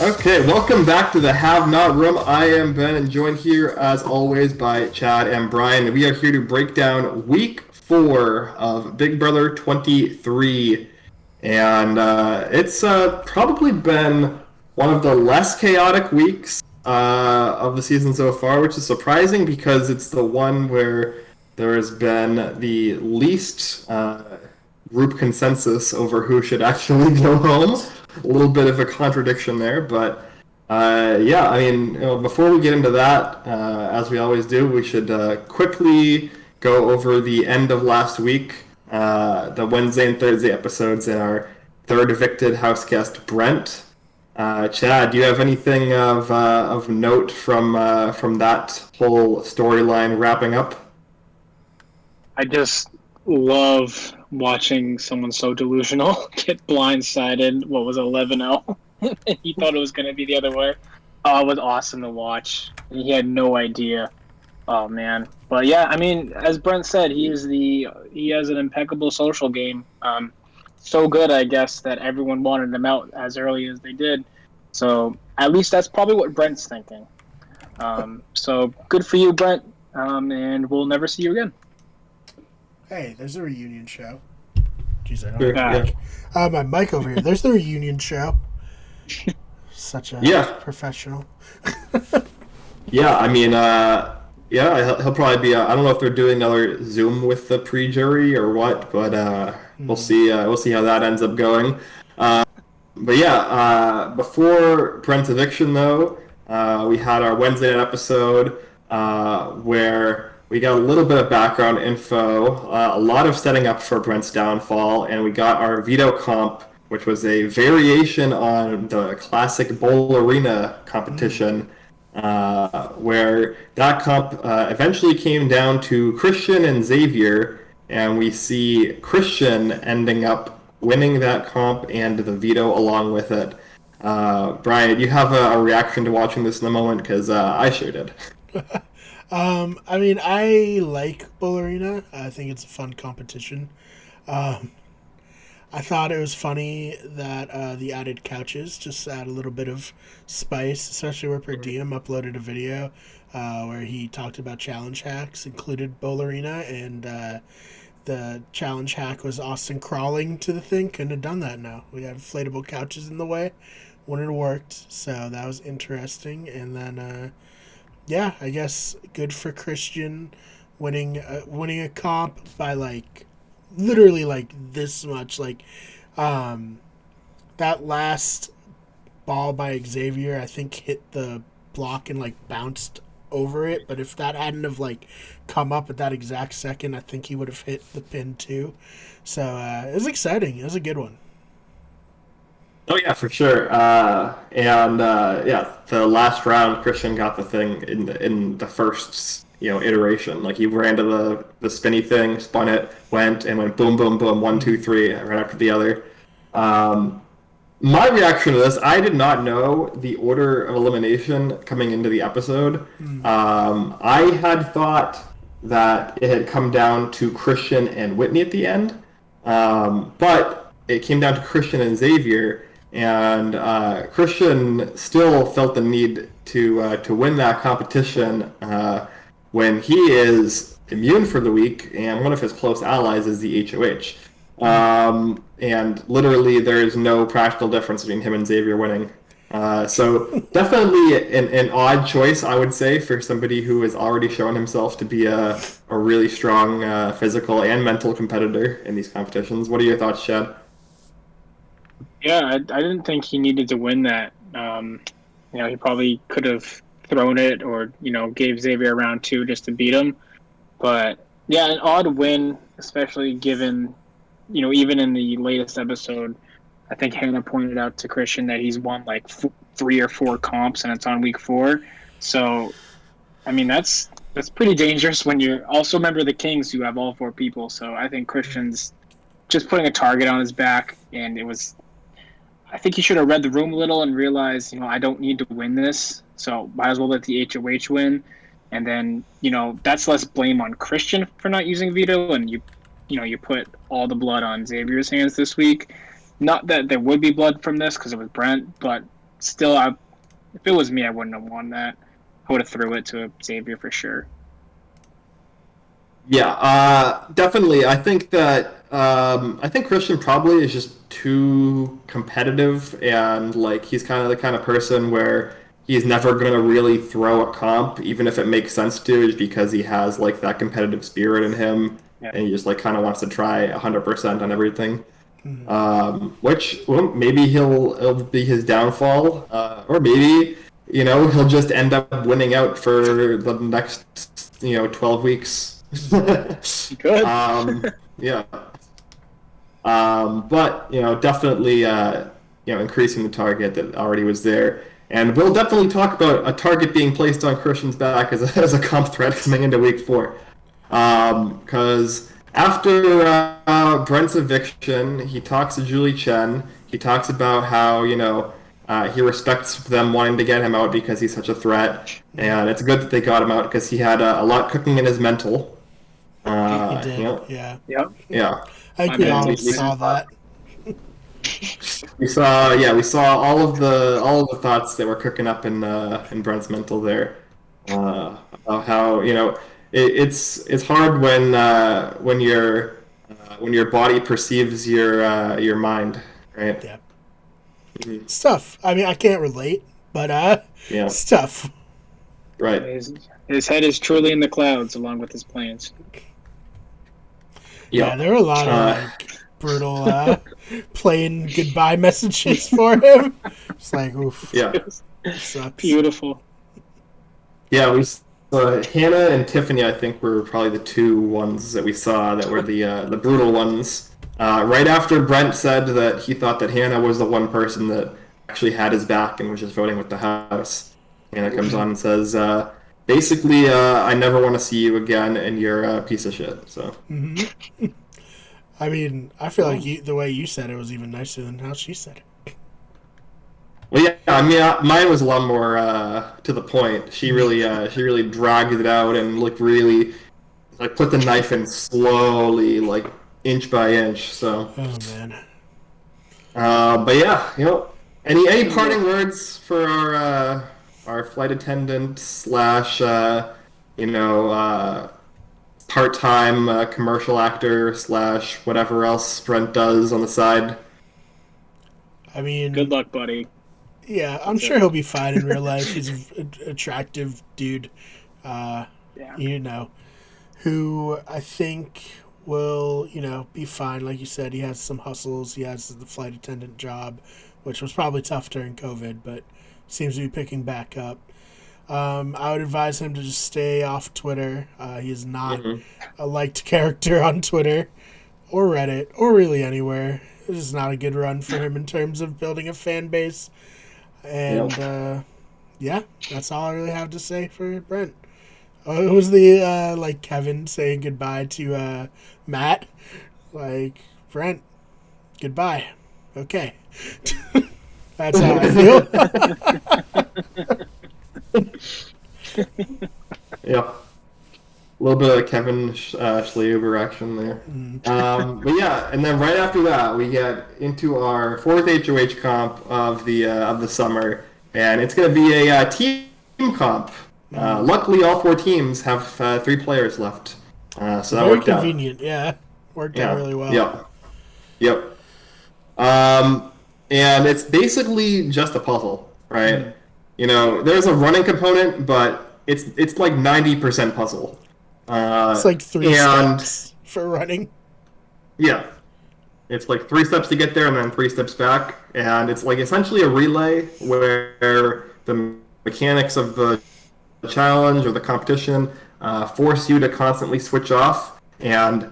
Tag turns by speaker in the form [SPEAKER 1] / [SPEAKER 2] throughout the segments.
[SPEAKER 1] Okay, welcome back to the Have Not Room. I am Ben, and joined here as always by Chad and Brian. We are here to break down week 4 of Big Brother 23. And it's probably been one of the less chaotic weeks of the season so far, which is surprising because it's the one where there has been the least group consensus over who should actually go home. A little bit of a contradiction there, but yeah, I mean, before we get into that, as we always do, we should quickly go over the end of last week, the Wednesday and Thursday episodes, and our third evicted house guest, Brent. Chad, do you have anything of note from that whole storyline wrapping up?
[SPEAKER 2] I just love watching someone so delusional get blindsided. What was 11-0? He thought it was going to be the other way. Oh, it was awesome to watch. He had no idea. Oh man, but yeah, I mean, as Brent said, he has an impeccable social game. So good, I guess, that everyone wanted him out as early as they did. So at least that's probably what Brent's thinking. So good for you, Brent. And we'll never see you again.
[SPEAKER 3] Hey, there's a reunion show. Jeez, I don't
[SPEAKER 1] Sure,
[SPEAKER 3] back.
[SPEAKER 1] yeah.
[SPEAKER 3] My mic over here. There's the reunion show. Such a professional.
[SPEAKER 1] Yeah, I mean, yeah, he'll probably be. I don't know if they're doing another Zoom with the pre-jury or what, but we'll see. We'll see how that ends up going. But yeah, before Brent's eviction, though, we had our Wednesday night episode where we got a little bit of background info, a lot of setting up for Brent's downfall, and we got our veto comp, which was a variation on the classic Bowl Arena competition, where that comp eventually came down to Christian and Xavier, and we see Christian ending up winning that comp and the veto along with it. Brian, do you have a reaction to watching this in the moment? Because I sure did.
[SPEAKER 3] I mean, I like Bull Arena. I think it's a fun competition. I thought it was funny that the added couches just add a little bit of spice, especially where Per Diem uploaded a video where he talked about challenge hacks, included Bull Arena, and the challenge hack was Austin crawling to the thing. Couldn't have done that now. We had inflatable couches in the way. Wouldn't have worked, so that was interesting. And then... yeah, I guess good for Christian winning a comp by literally this much. That last ball by Xavier, I think hit the block and bounced over it. But if that hadn't have come up at that exact second, I think he would have hit the pin too. So it was exciting. It was a good one.
[SPEAKER 1] Oh yeah, for sure. Yeah, the last round, Christian got the thing in the first iteration. He ran to the spinny thing, spun it, went boom, boom, boom, 1, 2, 3, right after the other. My reaction to this, I did not know the order of elimination coming into the episode. I had thought that it had come down to Christian and Whitney at the end, but it came down to Christian and Xavier. And Christian still felt the need to win that competition when he is immune for the week, and one of his close allies is the HOH. And literally, there is no practical difference between him and Xavier winning. So definitely an odd choice, I would say, for somebody who has already shown himself to be a really strong physical and mental competitor in these competitions. What are your thoughts, Chad?
[SPEAKER 2] Yeah, I didn't think he needed to win that. He probably could have thrown it or, gave Xavier round 2 just to beat him. But, yeah, an odd win, especially given, even in the latest episode, I think Hannah pointed out to Christian that he's won 3 or 4 comps and it's on week 4. So, I mean, that's pretty dangerous when you're also a member of the Kings who have all 4 people. So I think Christian's just putting a target on his back, and I think he should have read the room a little and realized, I don't need to win this, so might as well let the HOH win. And then, that's less blame on Christian for not using veto, and you put all the blood on Xavier's hands this week. Not that there would be blood from this because it was Brent, but still, if it was me, I wouldn't have won that. I would have threw it to Xavier for sure.
[SPEAKER 1] Yeah, definitely. I think that I think Christian probably is just too competitive, and like he's kind of the kind of person where he's never going to really throw a comp, even if it makes sense to, just because he has like that competitive spirit in him,
[SPEAKER 2] Yeah.
[SPEAKER 1] and he just like kind of wants to try 100% on everything. Which well, maybe it'll be his downfall, or maybe he'll just end up winning out for the next 12 weeks.
[SPEAKER 2] Good.
[SPEAKER 1] Yeah. But definitely increasing the target that already was there, and we'll definitely talk about a target being placed on Christian's back as a comp threat coming into week 4, because after Brent's eviction, he talks to Julie Chen. He talks about how he respects them wanting to get him out because he's such a threat, and it's good that they got him out because he had a lot cooking in his mental.
[SPEAKER 3] He did, yeah.
[SPEAKER 2] Yep.
[SPEAKER 1] Yeah.
[SPEAKER 3] I think we all saw that.
[SPEAKER 1] We saw all of the thoughts that were cooking up in Brent's mental there. About how it's hard when your body perceives your mind, right?
[SPEAKER 3] Yeah.
[SPEAKER 1] Mm-hmm.
[SPEAKER 3] Stuff. I mean, I can't relate, but
[SPEAKER 1] Yeah.
[SPEAKER 3] stuff.
[SPEAKER 1] Right.
[SPEAKER 2] His head is truly in the clouds, along with his plans.
[SPEAKER 3] Yeah, there were a lot of brutal playing goodbye messages for him. It's like, oof.
[SPEAKER 1] Yeah.
[SPEAKER 3] Sucks.
[SPEAKER 2] Beautiful.
[SPEAKER 1] Yeah, Hannah and Tiffany, I think, were probably the two ones that we saw that were the brutal ones. Right after Brent said that he thought that Hannah was the one person that actually had his back and was just voting with the house, Hannah comes on and says, basically, I never want to see you again, and you're a piece of shit. So.
[SPEAKER 3] Mm-hmm. I mean, I feel like the way you said it was even nicer than how she said it.
[SPEAKER 1] Well, yeah, I mean, mine was a lot more to the point. She really dragged it out and really put the knife in slowly, inch by inch. So.
[SPEAKER 3] Oh man.
[SPEAKER 1] But yeah, any parting words for our flight attendant / part-time commercial actor / whatever else Brent does on the side?
[SPEAKER 3] I mean,
[SPEAKER 2] good luck, buddy.
[SPEAKER 3] Yeah, I'm sure he'll be fine in real life. He's an attractive dude, who I think will, be fine. Like you said, he has some hustles. He has the flight attendant job, which was probably tough during COVID, but seems to be picking back up. I would advise him to just stay off Twitter. He is not a liked character on Twitter or Reddit or really anywhere. It is not a good run for him in terms of building a fan base. And, that's all I really have to say for Brent. Oh, it was the, Kevin saying goodbye to, Matt. Brent, goodbye. Okay. That's how I feel.
[SPEAKER 1] Yeah. A little bit of Kevin Schleeuber action there. But yeah, and then right after that, we get into our 4th HOH comp of the summer, and it's going to be a team comp. Luckily, all 4 teams have 3 players left, so that
[SPEAKER 3] very
[SPEAKER 1] worked out.
[SPEAKER 3] Very convenient, yeah. Worked out really well.
[SPEAKER 1] Yep. And it's basically just a puzzle, right? There's a running component, but it's like 90% puzzle.
[SPEAKER 3] It's like 3 steps for running.
[SPEAKER 1] Yeah. It's like 3 steps to get there and then 3 steps back. And it's like essentially a relay where the mechanics of the challenge or the competition force you to constantly switch off. And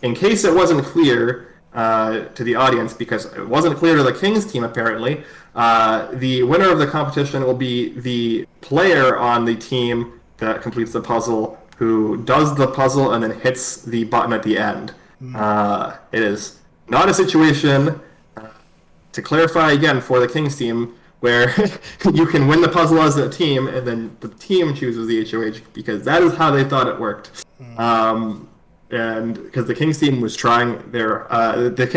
[SPEAKER 1] in case it wasn't clear to the audience, because it wasn't clear to the Kings team apparently, the winner of the competition will be the player on the team that completes the puzzle, who does the puzzle and then hits the button at the end. It is not a situation, to clarify again for the Kings team, where you can win the puzzle as a team and then the team chooses the HOH, because that is how they thought it worked. And because the Kings team was trying the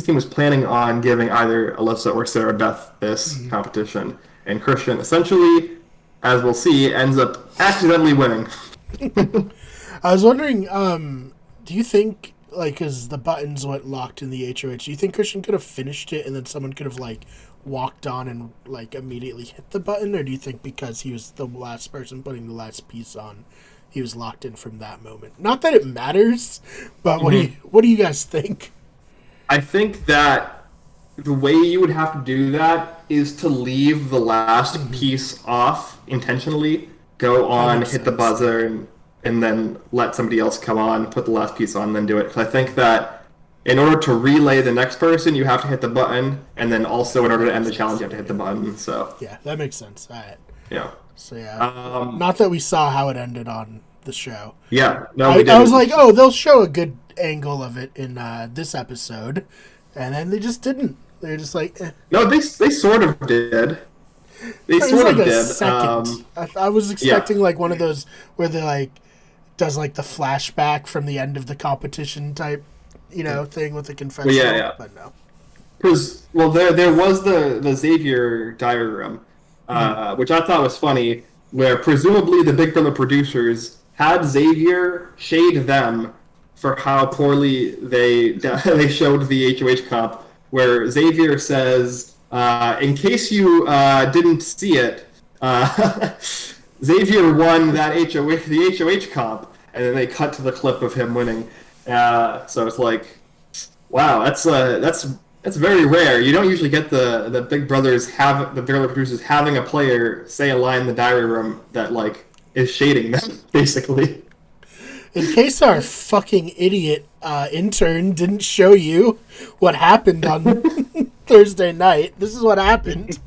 [SPEAKER 1] team was planning on giving either Alyssa or Sarah Beth this competition, and Christian essentially, as we'll see, ends up accidentally winning.
[SPEAKER 3] I was wondering, do you think, like, because the buttons went locked in the HOH, do you think Christian could have finished it and then someone could have, like, walked on and, like, immediately hit the button? Or do you think because he was the last person putting the last piece on, he was locked in from that moment? Not that it matters, but what do you guys think?
[SPEAKER 1] I think that the way you would have to do that is to leave the last piece off intentionally, go on, hit the buzzer, and then let somebody else come on, put the last piece on, and then do it. Because I think that in order to relay the next person, you have to hit the button, and then also in order to end the challenge, you have to hit the button. So
[SPEAKER 3] yeah, that makes sense. All right.
[SPEAKER 1] Yeah.
[SPEAKER 3] So yeah, not that we saw how it ended on the show.
[SPEAKER 1] Yeah, no,
[SPEAKER 3] we didn't. I was like, oh, they'll show a good angle of it in this episode, and then they just didn't. They're just like, eh.
[SPEAKER 1] No, they sort of did. They sort of did.
[SPEAKER 3] Second. I was expecting like one of those where they like does like the flashback from the end of the competition type, thing with the confessional.
[SPEAKER 1] Well, yeah.
[SPEAKER 3] But no.
[SPEAKER 1] Because there was the Xavier diary room, which I thought was funny, where presumably the Big Brother producers had Xavier shade them for how poorly they showed the HOH comp, where Xavier says, in case you didn't see it, Xavier won the HOH comp, and then they cut to the clip of him winning. So it's like, wow, that's very rare. You don't usually get the Big Brothers the Big Brother producers having a player say a line in the diary room that like is shading them, basically.
[SPEAKER 3] In case our fucking idiot intern didn't show you what happened on Thursday night, this is what happened.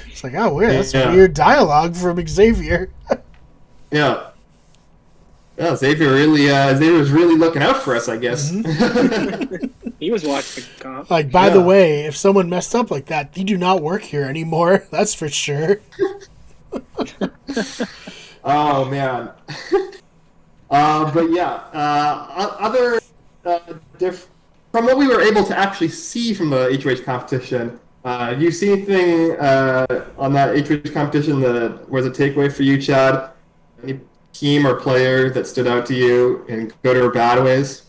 [SPEAKER 3] It's like, oh, weird. That's weird dialogue from Xavier.
[SPEAKER 1] Yeah. Yeah, Xavier was really looking out for us, I guess.
[SPEAKER 2] Mm-hmm. He was watching the comp.
[SPEAKER 3] Like, by the way, if someone messed up like that, they do not work here anymore. That's for sure.
[SPEAKER 1] Oh, man. But yeah, from what we were able to actually see from the HOH competition, do you see anything on that HOH competition that was a takeaway for you, Chad? Any team or player that stood out to you in good or bad ways?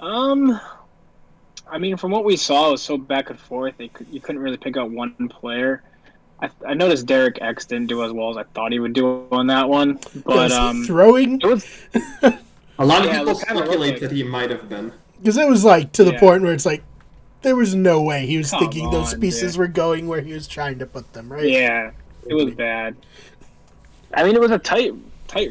[SPEAKER 2] I mean, from what we saw, it was so back and forth. You couldn't really pick out one player. I noticed Derek X didn't do as well as I thought he would do on that one, but
[SPEAKER 3] throwing.
[SPEAKER 2] It was
[SPEAKER 1] a lot of people speculate that he might have been,
[SPEAKER 3] because it was like to the point where it's like there was no way he was thinking those pieces were going where he was trying to put them, right?
[SPEAKER 2] Yeah, it was bad. I mean, it was a tight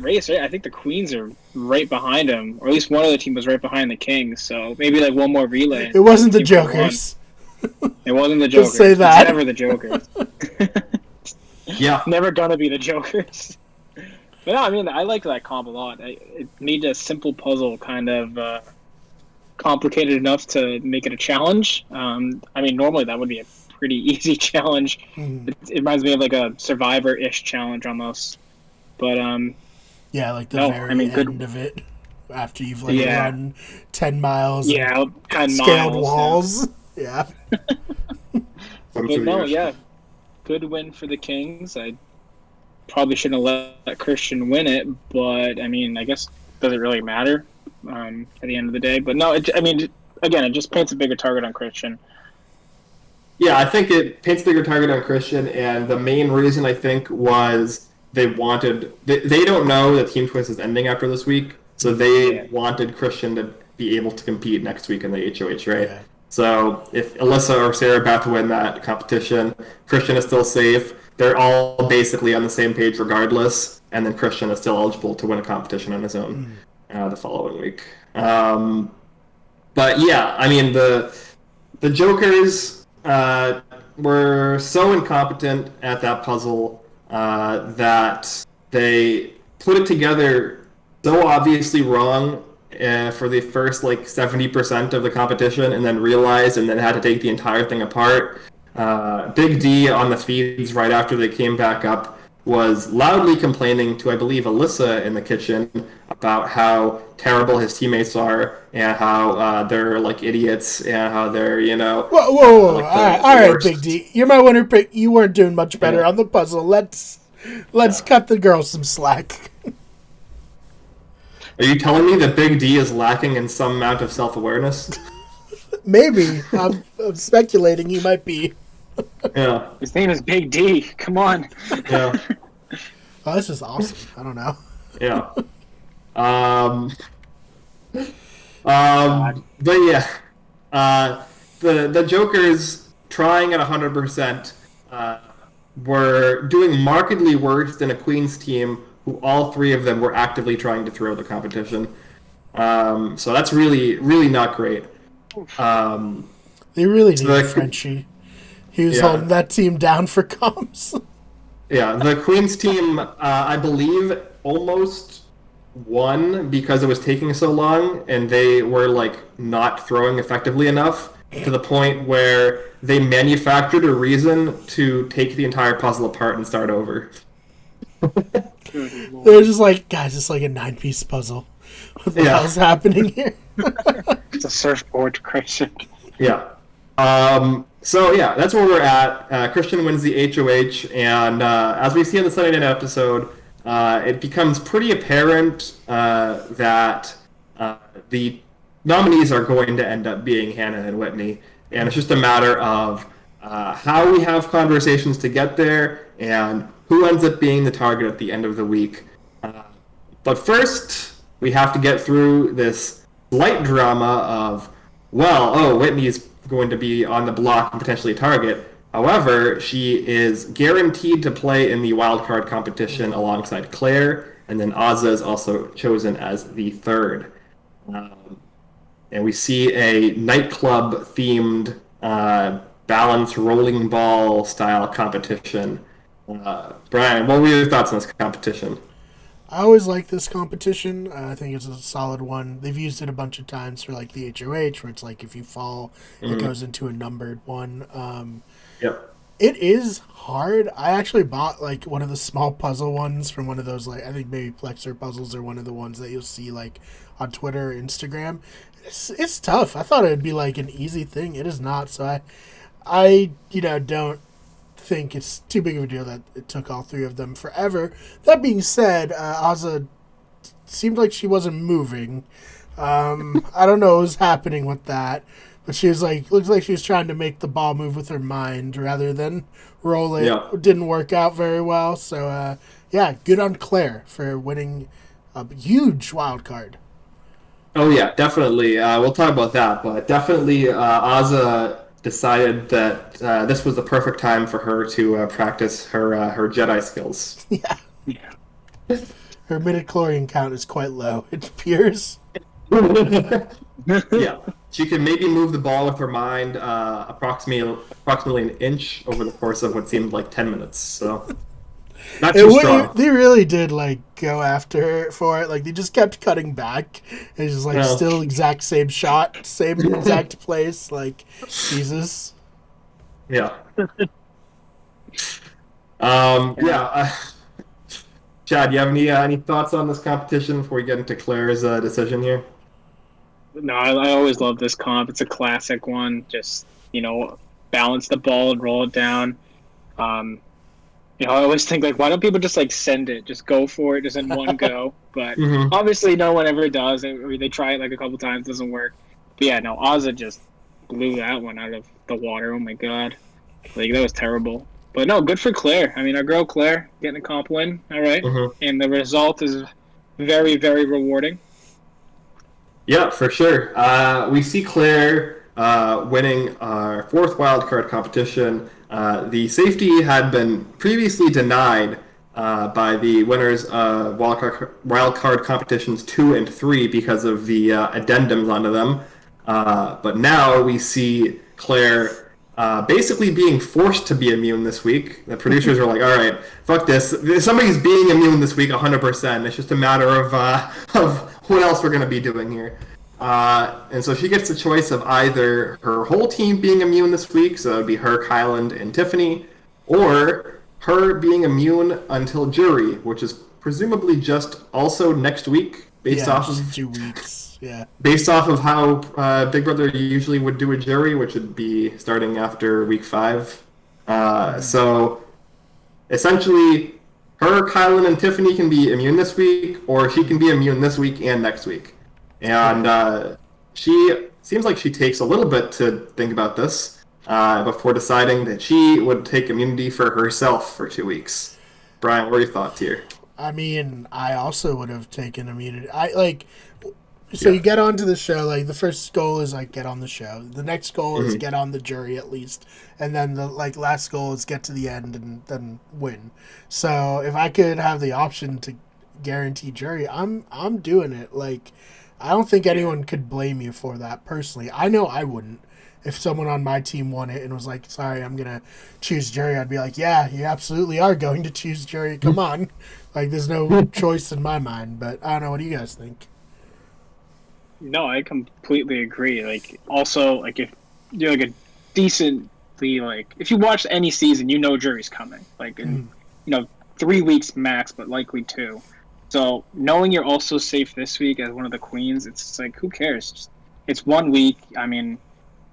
[SPEAKER 2] race, right? I think the Queens are right behind him, or at least one of the team was right behind the Kings. So maybe like one more relay.
[SPEAKER 3] It wasn't the Jokers.
[SPEAKER 2] It wasn't the Jokers.
[SPEAKER 3] Just say that.
[SPEAKER 2] It's never the Jokers.
[SPEAKER 1] Yeah.
[SPEAKER 2] Never gonna be the Jokers. But no, I mean, I like that comp a lot. It made a simple puzzle kind of complicated enough to make it a challenge. I mean, normally that would be a pretty easy challenge. It reminds me of like a Survivor-ish challenge almost. But
[SPEAKER 3] yeah, like the end of it, after you've run 10 miles.
[SPEAKER 2] Yeah, 10
[SPEAKER 3] scaled
[SPEAKER 2] miles,
[SPEAKER 3] walls. Yeah.
[SPEAKER 2] But no, yeah, good win for the Kings. I probably shouldn't have let Christian win it, but I mean, I guess it doesn't really matter at the end of the day. But no, again, it just paints a bigger target on Christian.
[SPEAKER 1] Yeah, I think it paints a bigger target on Christian, and the main reason I think was they don't know that Team Twist is ending after this week, so they wanted Christian to be able to compete next week in the HOH, right? Yeah. So if Alyssa or Sarah Beth win that competition, Christian is still safe. They're all basically on the same page regardless, and then Christian is still eligible to win a competition on his own the following week. But yeah, I mean, the Jokers were so incompetent at that puzzle that they put it together so obviously wrong for the first 70% of the competition, and then realized and then had to take the entire thing apart. Big D on the feeds right after they came back up was loudly complaining to, I believe, Alyssa in the kitchen about how terrible his teammates are and how they're like idiots and how they're,
[SPEAKER 3] Whoa.
[SPEAKER 1] like
[SPEAKER 3] All
[SPEAKER 1] the
[SPEAKER 3] right,
[SPEAKER 1] worst.
[SPEAKER 3] Big D. You're my winner pick. You weren't doing much better
[SPEAKER 1] Yeah.
[SPEAKER 3] on the puzzle. Let's cut the girls some slack.
[SPEAKER 1] Are you telling me that Big D is lacking in some amount of self-awareness?
[SPEAKER 3] Maybe. I'm speculating he might be.
[SPEAKER 1] Yeah.
[SPEAKER 2] His name is Big D. Come on.
[SPEAKER 1] Yeah.
[SPEAKER 3] Oh, this is awesome. I don't know.
[SPEAKER 1] Yeah. But yeah, the Jokers trying at 100% were doing markedly worse than a Queens team who all three of them were actively trying to throw the competition. So that's really, really not great.
[SPEAKER 3] They really need Frenchie. He was holding that team down for comps.
[SPEAKER 1] Yeah, the Queens team, I believe, almost won because it was taking so long, and they were like not throwing effectively enough to the point where they manufactured a reason to take the entire puzzle apart and start over.
[SPEAKER 3] They're just like, guys, it's like a 9-piece puzzle. What the hell's happening here?
[SPEAKER 2] It's a surfboard, Christian.
[SPEAKER 1] Yeah. So yeah, that's where we're at. Christian wins the HOH, and as we see in the Sunday night episode, it becomes pretty apparent that the nominees are going to end up being Hannah and Whitney, and it's just a matter of how we have conversations to get there and who ends up being the target at the end of the week. But first, we have to get through this slight drama of, Whitney's going to be on the block and potentially a target. However, she is guaranteed to play in the wildcard competition alongside Claire, and then Ozza is also chosen as the third. And we see a nightclub-themed balance rolling ball style competition. Brian, what were your thoughts on this competition?
[SPEAKER 3] I always like this competition. I think it's a solid one. They've used it a bunch of times for like the HOH, where it's like if you fall, it goes into a numbered one.
[SPEAKER 1] Yep.
[SPEAKER 3] It is hard. I actually bought like one of the small puzzle ones from one of those, like I think maybe Plexer puzzles are one of the ones that you'll see like on Twitter or Instagram. It's tough. I thought it would be like an easy thing. It is not. So I don't think it's too big of a deal that it took all three of them forever. That being said, Ozza seemed like she wasn't moving. I don't know what was happening with that, but she was like, looks like she was trying to make the ball move with her mind rather than roll it.
[SPEAKER 1] Yeah.
[SPEAKER 3] It didn't work out very well. So, good on Claire for winning a huge wild card.
[SPEAKER 1] Oh yeah, definitely. We'll talk about that, but definitely Ozza decided that this was the perfect time for her to practice her Jedi skills.
[SPEAKER 3] Yeah. Her midichlorian count is quite low. It appears.
[SPEAKER 1] Yeah, she could maybe move the ball with her mind approximately an inch over the course of what seemed like 10 minutes. So not too strong.
[SPEAKER 3] They really did like go after her for it. Like they just kept cutting back. It's just like still exact same shot, same exact place. Like Jesus.
[SPEAKER 1] Yeah. Chad, you have any thoughts on this competition before we get into Claire's decision here?
[SPEAKER 2] No, I always love this comp. It's a classic one. Just, balance the ball and roll it down. I always think, like, why don't people just, like, send it? Just go for it, just in one go. But obviously no one ever does. They try it, like, a couple times, doesn't work. But, yeah, no, Ozza just blew that one out of the water. Oh, my God. Like, that was terrible. But, no, good for Claire. I mean, our girl Claire getting a comp win. All right. And the result is very, very rewarding. Yeah,
[SPEAKER 1] for sure. We see Claire winning our fourth wildcard competition. The safety had been previously denied by the winners of wildcard competitions 2 and 3 because of the addendums onto them. But now we see Claire basically being forced to be immune this week. The producers are like, all right, fuck this. Somebody's being immune this week 100%. It's just a matter of what else we're going to be doing here. And so she gets the choice of either her whole team being immune this week, so it would be her, Kyland, and Tiffany, or her being immune until jury, which is presumably just also next week, based
[SPEAKER 3] Yeah,
[SPEAKER 1] off
[SPEAKER 3] just
[SPEAKER 1] of
[SPEAKER 3] 2 weeks. Yeah.
[SPEAKER 1] based off of how Big Brother usually would do a jury, which would be starting after week 5. So essentially, her, Kylan, and Tiffany can be immune this week, or she can be immune this week and next week. And she seems like she takes a little bit to think about this before deciding that she would take immunity for herself for 2 weeks. Brian, what are your thoughts here?
[SPEAKER 3] I mean, I also would have taken immunity. So
[SPEAKER 1] Yeah.
[SPEAKER 3] you get onto the show, like, the first goal is, like, get on the show. The next goal is get on the jury, at least. And then the, like, last goal is get to the end and then win. So if I could have the option to guarantee jury, I'm doing it. Like, I don't think anyone could blame you for that, personally. I know I wouldn't. If someone on my team won it and was like, sorry, I'm going to choose jury, I'd be like, yeah, you absolutely are going to choose jury. Come on. Like, there's no choice in my mind. But I don't know. What do you guys think?
[SPEAKER 2] No, I completely agree. Like, also, like, if you're like a decently, like, if you watch any season, you know jury's coming. Like, in 3 weeks max, but likely 2. So knowing you're also safe this week as one of the queens, it's just like, who cares? It's 1 week. I mean,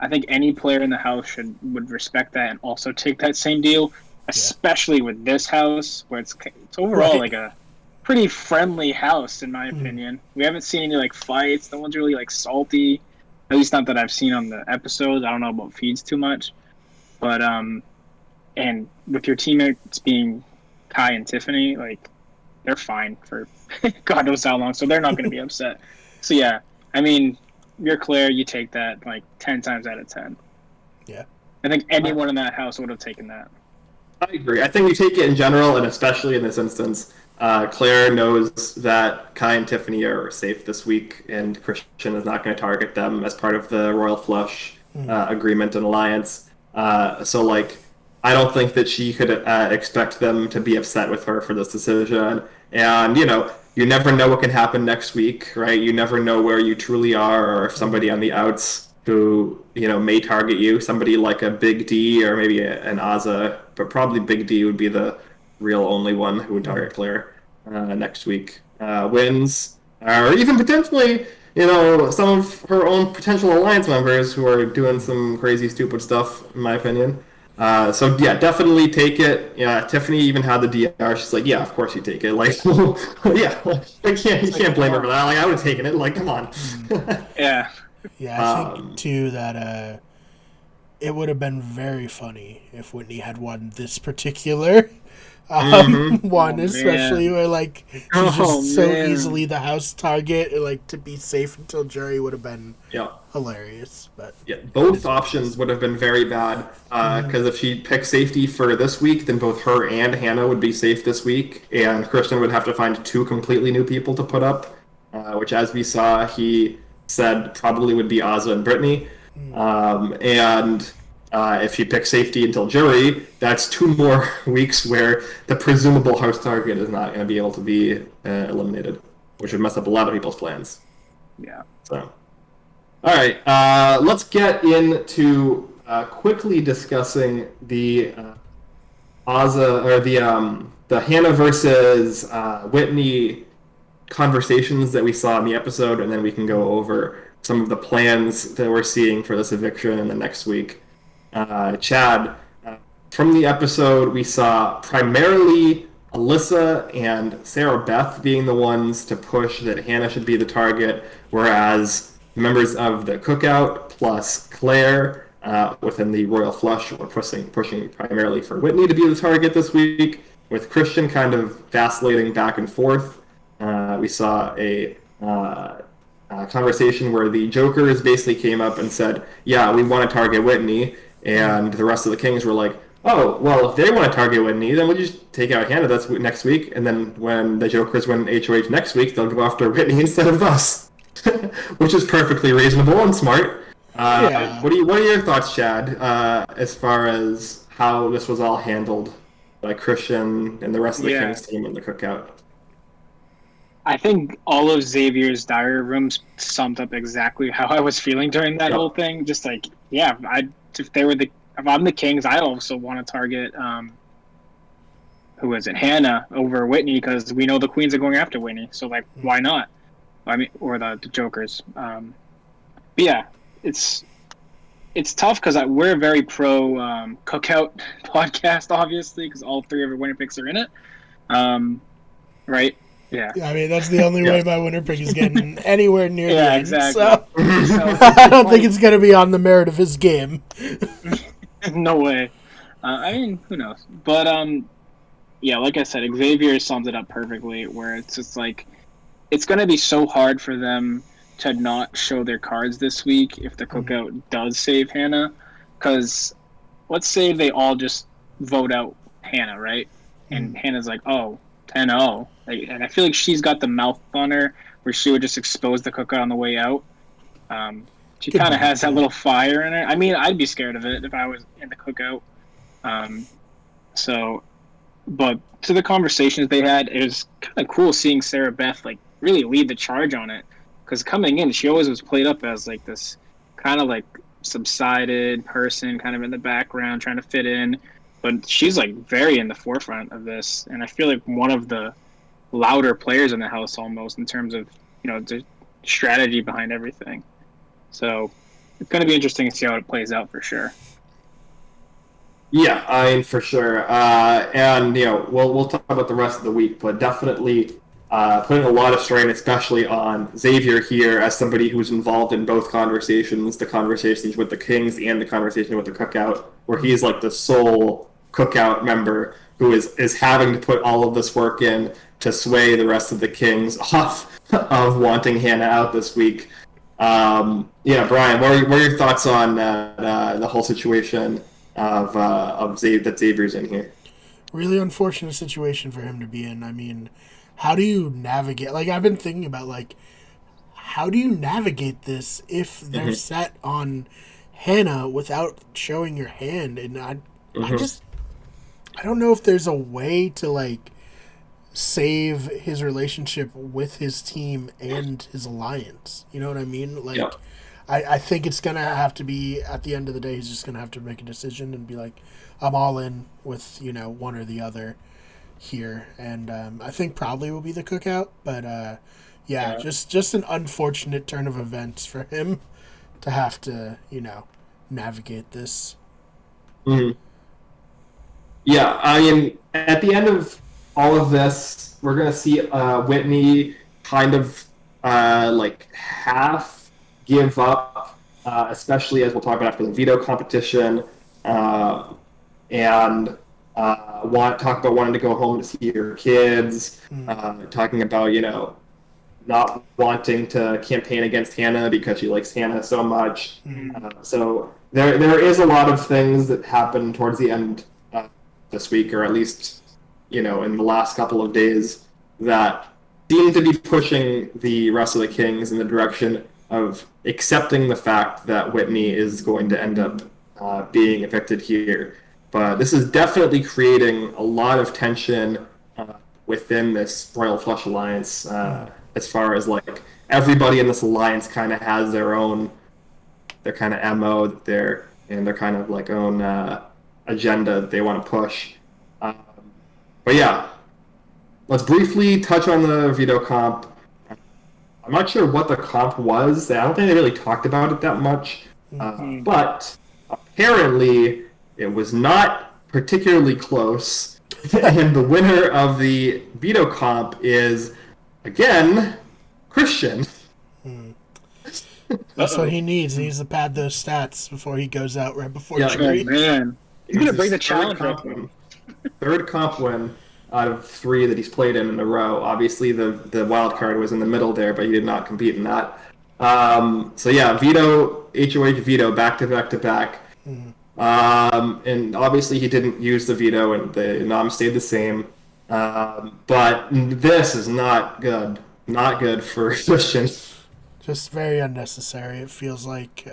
[SPEAKER 2] I think any player in the house would respect that and also take that same deal, especially with this house where it's overall like a pretty friendly house, in my opinion. We haven't seen any like fights. No one's really like salty, at least not that I've seen on the episodes. I don't know about feeds too much, but and with your teammates being Kai and Tiffany, like, they're fine for God knows how long, so they're not going to be upset. So yeah, I mean, you're Claire, you take that like 10 times out of 10.
[SPEAKER 3] Yeah,
[SPEAKER 2] I think anyone in that house would have taken that.
[SPEAKER 1] I agree. I think you take it in general, and especially in this instance. Claire knows that Kai and Tiffany are safe this week, and Christian is not going to target them as part of the Royal Flush agreement and alliance. So, like, I don't think that she could expect them to be upset with her for this decision. And, you never know what can happen next week, right? You never know where you truly are, or if somebody on the outs who, may target you, somebody like a Big D or maybe an Azza, but probably Big D would be the real only one who would target Claire next week, wins, or even potentially, some of her own potential alliance members who are doing some crazy, stupid stuff, in my opinion. So yeah, definitely take it. Yeah, Tiffany even had the DR. She's like, yeah, of course you take it. Like, yeah, you can't blame her for that. Like, I would have taken it. Like, come on.
[SPEAKER 2] Yeah.
[SPEAKER 3] Yeah, I think too that it would have been very funny if Whitney had won this particular one, especially where like she's just so easily the house target. Like, to be safe until jury would have been hilarious. But
[SPEAKER 1] yeah, both options would have been very bad because if she picked safety for this week, then both her and Hannah would be safe this week, and Christian would have to find 2 completely new people to put up, which, as we saw, he said probably would be Azza and Brittany. And if she picks safety until jury, that's 2 more weeks where the presumable house target is not going to be able to be eliminated, which would mess up a lot of people's plans.
[SPEAKER 2] Yeah.
[SPEAKER 1] So, all right, let's get into quickly discussing the Azza or the Hannah versus Whitney conversations that we saw in the episode, and then we can go over some of the plans that we're seeing for this eviction in the next week. Chad, from the episode, we saw primarily Alyssa and Sarah Beth being the ones to push that Hannah should be the target, whereas members of the Cookout plus Claire within the Royal Flush were pushing primarily for Whitney to be the target this week, with Christian kind of vacillating back and forth. We saw a conversation where the Jokers basically came up and said, yeah, we want to target Whitney, and the rest of the Kings were like, oh, well, if they want to target Whitney, then we'll just take out Hannah that's next week, and then when the Jokers win HOH next week, they'll go after Whitney instead of us, which is perfectly reasonable and smart. What are your thoughts, Chad, as far as how this was all handled by Christian and the rest of the Kings team in the Cookout?
[SPEAKER 2] I think all of Xavier's diary rooms summed up exactly how I was feeling during that whole thing. Just like, yeah, if I'm the Kings, I also want to target who is it, Hannah over Whitney, because we know the queens are going after Whitney. So like, why not? I mean, or the Jokers. But yeah, it's tough because we're a very pro cookout podcast, obviously, because all three of our winner picks are in it. Right? Yeah.
[SPEAKER 3] I mean, that's the only way my winner pick is getting anywhere near the
[SPEAKER 2] Yeah,
[SPEAKER 3] end.
[SPEAKER 2] exactly.
[SPEAKER 3] So I don't think it's going to be on the merit of his game.
[SPEAKER 2] No way. I mean, who knows? But yeah, like I said, Xavier sums it up perfectly. Where it's just like, it's going to be so hard for them to not show their cards this week if the cookout does save Hannah. Because let's say they all just vote out Hannah, right? And Hannah's like, oh, 10-0. Like, and I feel like she's got the mouth on her where she would just expose the cookout on the way out. She kind of has that little fire in her. I mean, I'd be scared of it if I was in the cookout. But to the conversations they had, it was kind of cool seeing Sarah Beth like really lead the charge on it. Because coming in, she always was played up as like this kind of like subsided person, kind of in the background, trying to fit in. But she's like very in the forefront of this, and I feel like one of the louder players in the house almost in terms of the strategy behind everything. So it's going to be interesting to see how it plays out for sure.
[SPEAKER 1] Yeah, I mean, for sure. And we'll talk about the rest of the week, but definitely putting a lot of strain, especially on Xavier here, as somebody who's involved in both conversations, the conversations with the Kings and the conversation with the Cookout, where he's like the sole Cookout member who is having to put all of this work in to sway the rest of the Kings off of wanting Hannah out this week. Brian, what are your thoughts on the whole situation of Xavier's in here?
[SPEAKER 3] Really unfortunate situation for him to be in. I mean, how do you navigate? Like, I've been thinking about, like, how do you navigate this if they're set on Hannah without showing your hand? And I don't know if there's a way to, like, save his relationship with his team and his alliance. You know what I mean? Like, yeah. I think it's going to have to be, at the end of the day, he's just going to have to make a decision and be like, I'm all in with, one or the other here. And I think probably will be the Cookout. But, just an unfortunate turn of events for him to have to, navigate this.
[SPEAKER 1] Mm-hmm. Yeah, I mean, at the end of all of this, we're going to see Whitney kind of half give up, especially as we'll talk about after the veto competition, and talk about wanting to go home to see her kids, talking about, not wanting to campaign against Hannah because she likes Hannah so much. So there is a lot of things that happen towards the end this week, or at least, in the last couple of days, that seem to be pushing the rest of the Kings in the direction of accepting the fact that Whitney is going to end up being evicted here. But this is definitely creating a lot of tension within this Royal Flush Alliance, as far as, like, everybody in this alliance kind of has their kind of MO their kind of, like, own agenda that they want to push. But yeah, let's briefly touch on the veto comp. I'm not sure what the comp was. I don't think they really talked about it that much. But apparently it was not particularly close. And the winner of the veto comp is, again, Christian.
[SPEAKER 3] That's what he needs. He needs to pad those stats before he goes out right before jury.
[SPEAKER 2] Oh, man. He's going to break the challenge.
[SPEAKER 1] Third comp win out of 3 that he's played in a row. Obviously, the wild card was in the middle there, but he did not compete in that. So yeah, veto, HOH veto, back to back to back. And obviously he didn't use the veto, and the nom stayed the same. But this is not good. Not good for Christian.
[SPEAKER 3] Just very unnecessary. It feels like.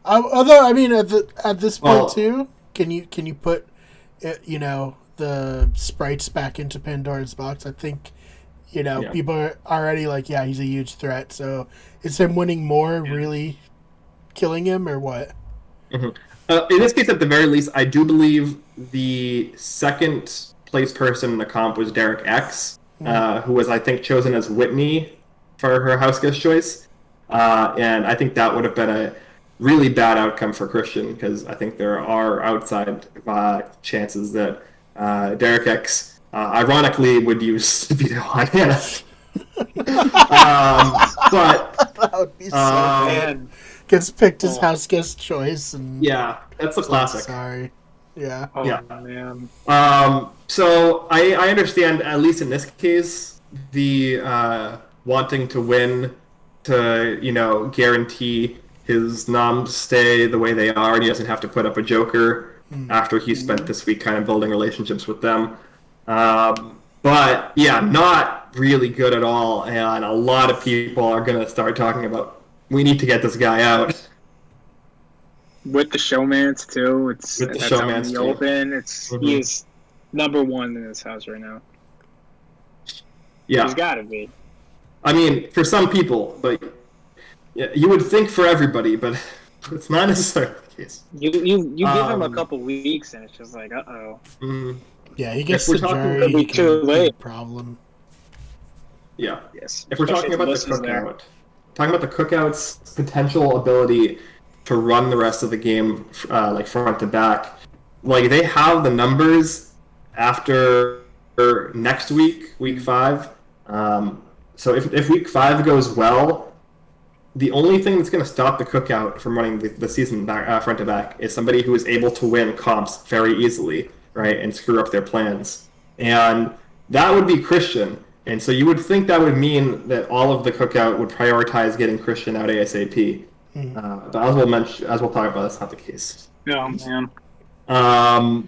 [SPEAKER 3] Although, I mean, at this point too, can you put, the sprites back into Pandora's box? I think, people are already like, yeah, he's a huge threat. So is him winning more really killing him, or what?
[SPEAKER 1] Mhm. In this case, at the very least, I do believe the second place person in the comp was Derek X, who was, I think, chosen as Whitney for her house guest choice. And I think that would have been a really bad outcome for Christian, because I think there are outside chances that Derek X, ironically, would use veto on Hannah. But
[SPEAKER 3] That would be so
[SPEAKER 1] Um,
[SPEAKER 3] bad. Gets picked as house guest choice, and
[SPEAKER 1] yeah, that's a classic.
[SPEAKER 3] sorry. Yeah.
[SPEAKER 2] Oh
[SPEAKER 1] Yeah.
[SPEAKER 2] man.
[SPEAKER 1] So I understand, at least in this case, the wanting to win to, guarantee his noms stay the way they are, and he doesn't have to put up a joker after he spent this week kind of building relationships with them. But yeah, not really good at all, and a lot of people are going to start talking about, we need to get this guy out.
[SPEAKER 2] With the showmance too, it's
[SPEAKER 1] With the
[SPEAKER 2] that's out in
[SPEAKER 1] showmance,
[SPEAKER 2] the
[SPEAKER 1] too.
[SPEAKER 2] open. He is number one in this house right now.
[SPEAKER 1] Yeah.
[SPEAKER 2] He's got to be.
[SPEAKER 1] I mean, for some people, but you would think for everybody, but it's not necessarily the case.
[SPEAKER 2] You give him a couple weeks, and it's just like,
[SPEAKER 1] Mm,
[SPEAKER 3] Yeah, he gets
[SPEAKER 1] If we're
[SPEAKER 3] the
[SPEAKER 1] talking-
[SPEAKER 3] jury.
[SPEAKER 2] It'll be
[SPEAKER 3] He
[SPEAKER 2] too
[SPEAKER 3] can be a
[SPEAKER 2] late.
[SPEAKER 3] problem.
[SPEAKER 1] yeah.
[SPEAKER 2] yes.
[SPEAKER 1] If we're talking
[SPEAKER 2] Especially if
[SPEAKER 1] about the
[SPEAKER 2] Melissa's there.
[SPEAKER 1] cookout's potential ability to run the rest of the game, like front to back, like they have the numbers after next week, week 5. So if week 5 goes well, the only thing that's going to stop the cookout from running the season back, front to back is somebody who is able to win comps very easily, right, and screw up their plans. And that would be Christian. And so you would think that would mean that all of the cookout would prioritize getting Christian out ASAP. But as we'll talk about, that's not the case.
[SPEAKER 2] Oh man.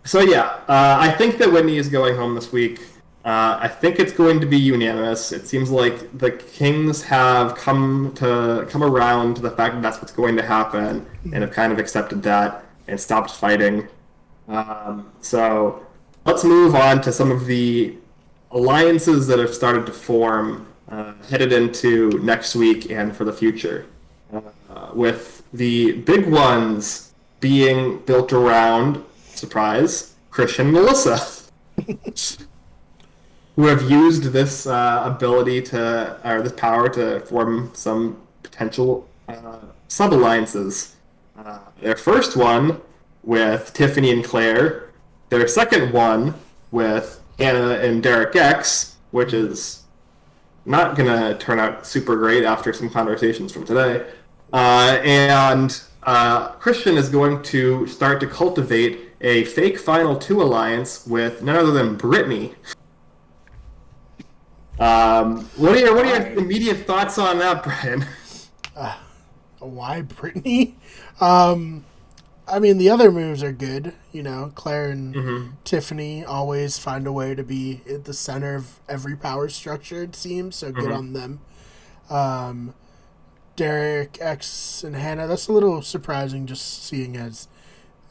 [SPEAKER 1] So yeah, I think that Whitney is going home this week. I think it's going to be unanimous. It seems like the Kings have come around to the fact that that's what's going to happen, and have kind of accepted that and stopped fighting. So let's move on to some of the alliances that have started to form headed into next week and for the future, with the big ones being built around, surprise, Christian and Melissa, who have used this ability or this power to form some potential sub-alliances. Their first one with Tiffany and Claire, their second one with Hannah and Derek X, which is not going to turn out super great after some conversations from today. And Christian is going to start to cultivate a fake Final 2 alliance with none other than Brittany. What are your immediate thoughts on that, Brian?
[SPEAKER 3] Why Brittany? I mean, the other moves are good. Claire and Tiffany always find a way to be at the center of every power structure, it seems, so good on them. Derek, X, and Hannah, that's a little surprising, just seeing as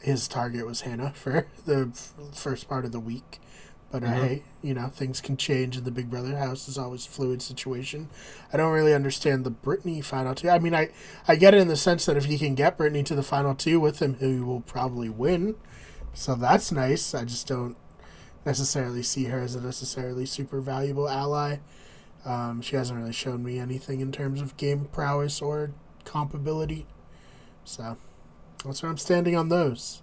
[SPEAKER 3] his target was Hannah for the first part of the week. But hey, things can change in the Big Brother house. Is always a fluid situation. I don't really understand the Brittany Final 2. I mean, I get it in the sense that if he can get Brittany to the Final 2 with him, he will probably win. So that's nice. I just don't necessarily see her as a necessarily super valuable ally. She hasn't really shown me anything in terms of game prowess or comp ability. So that's where I'm standing on those.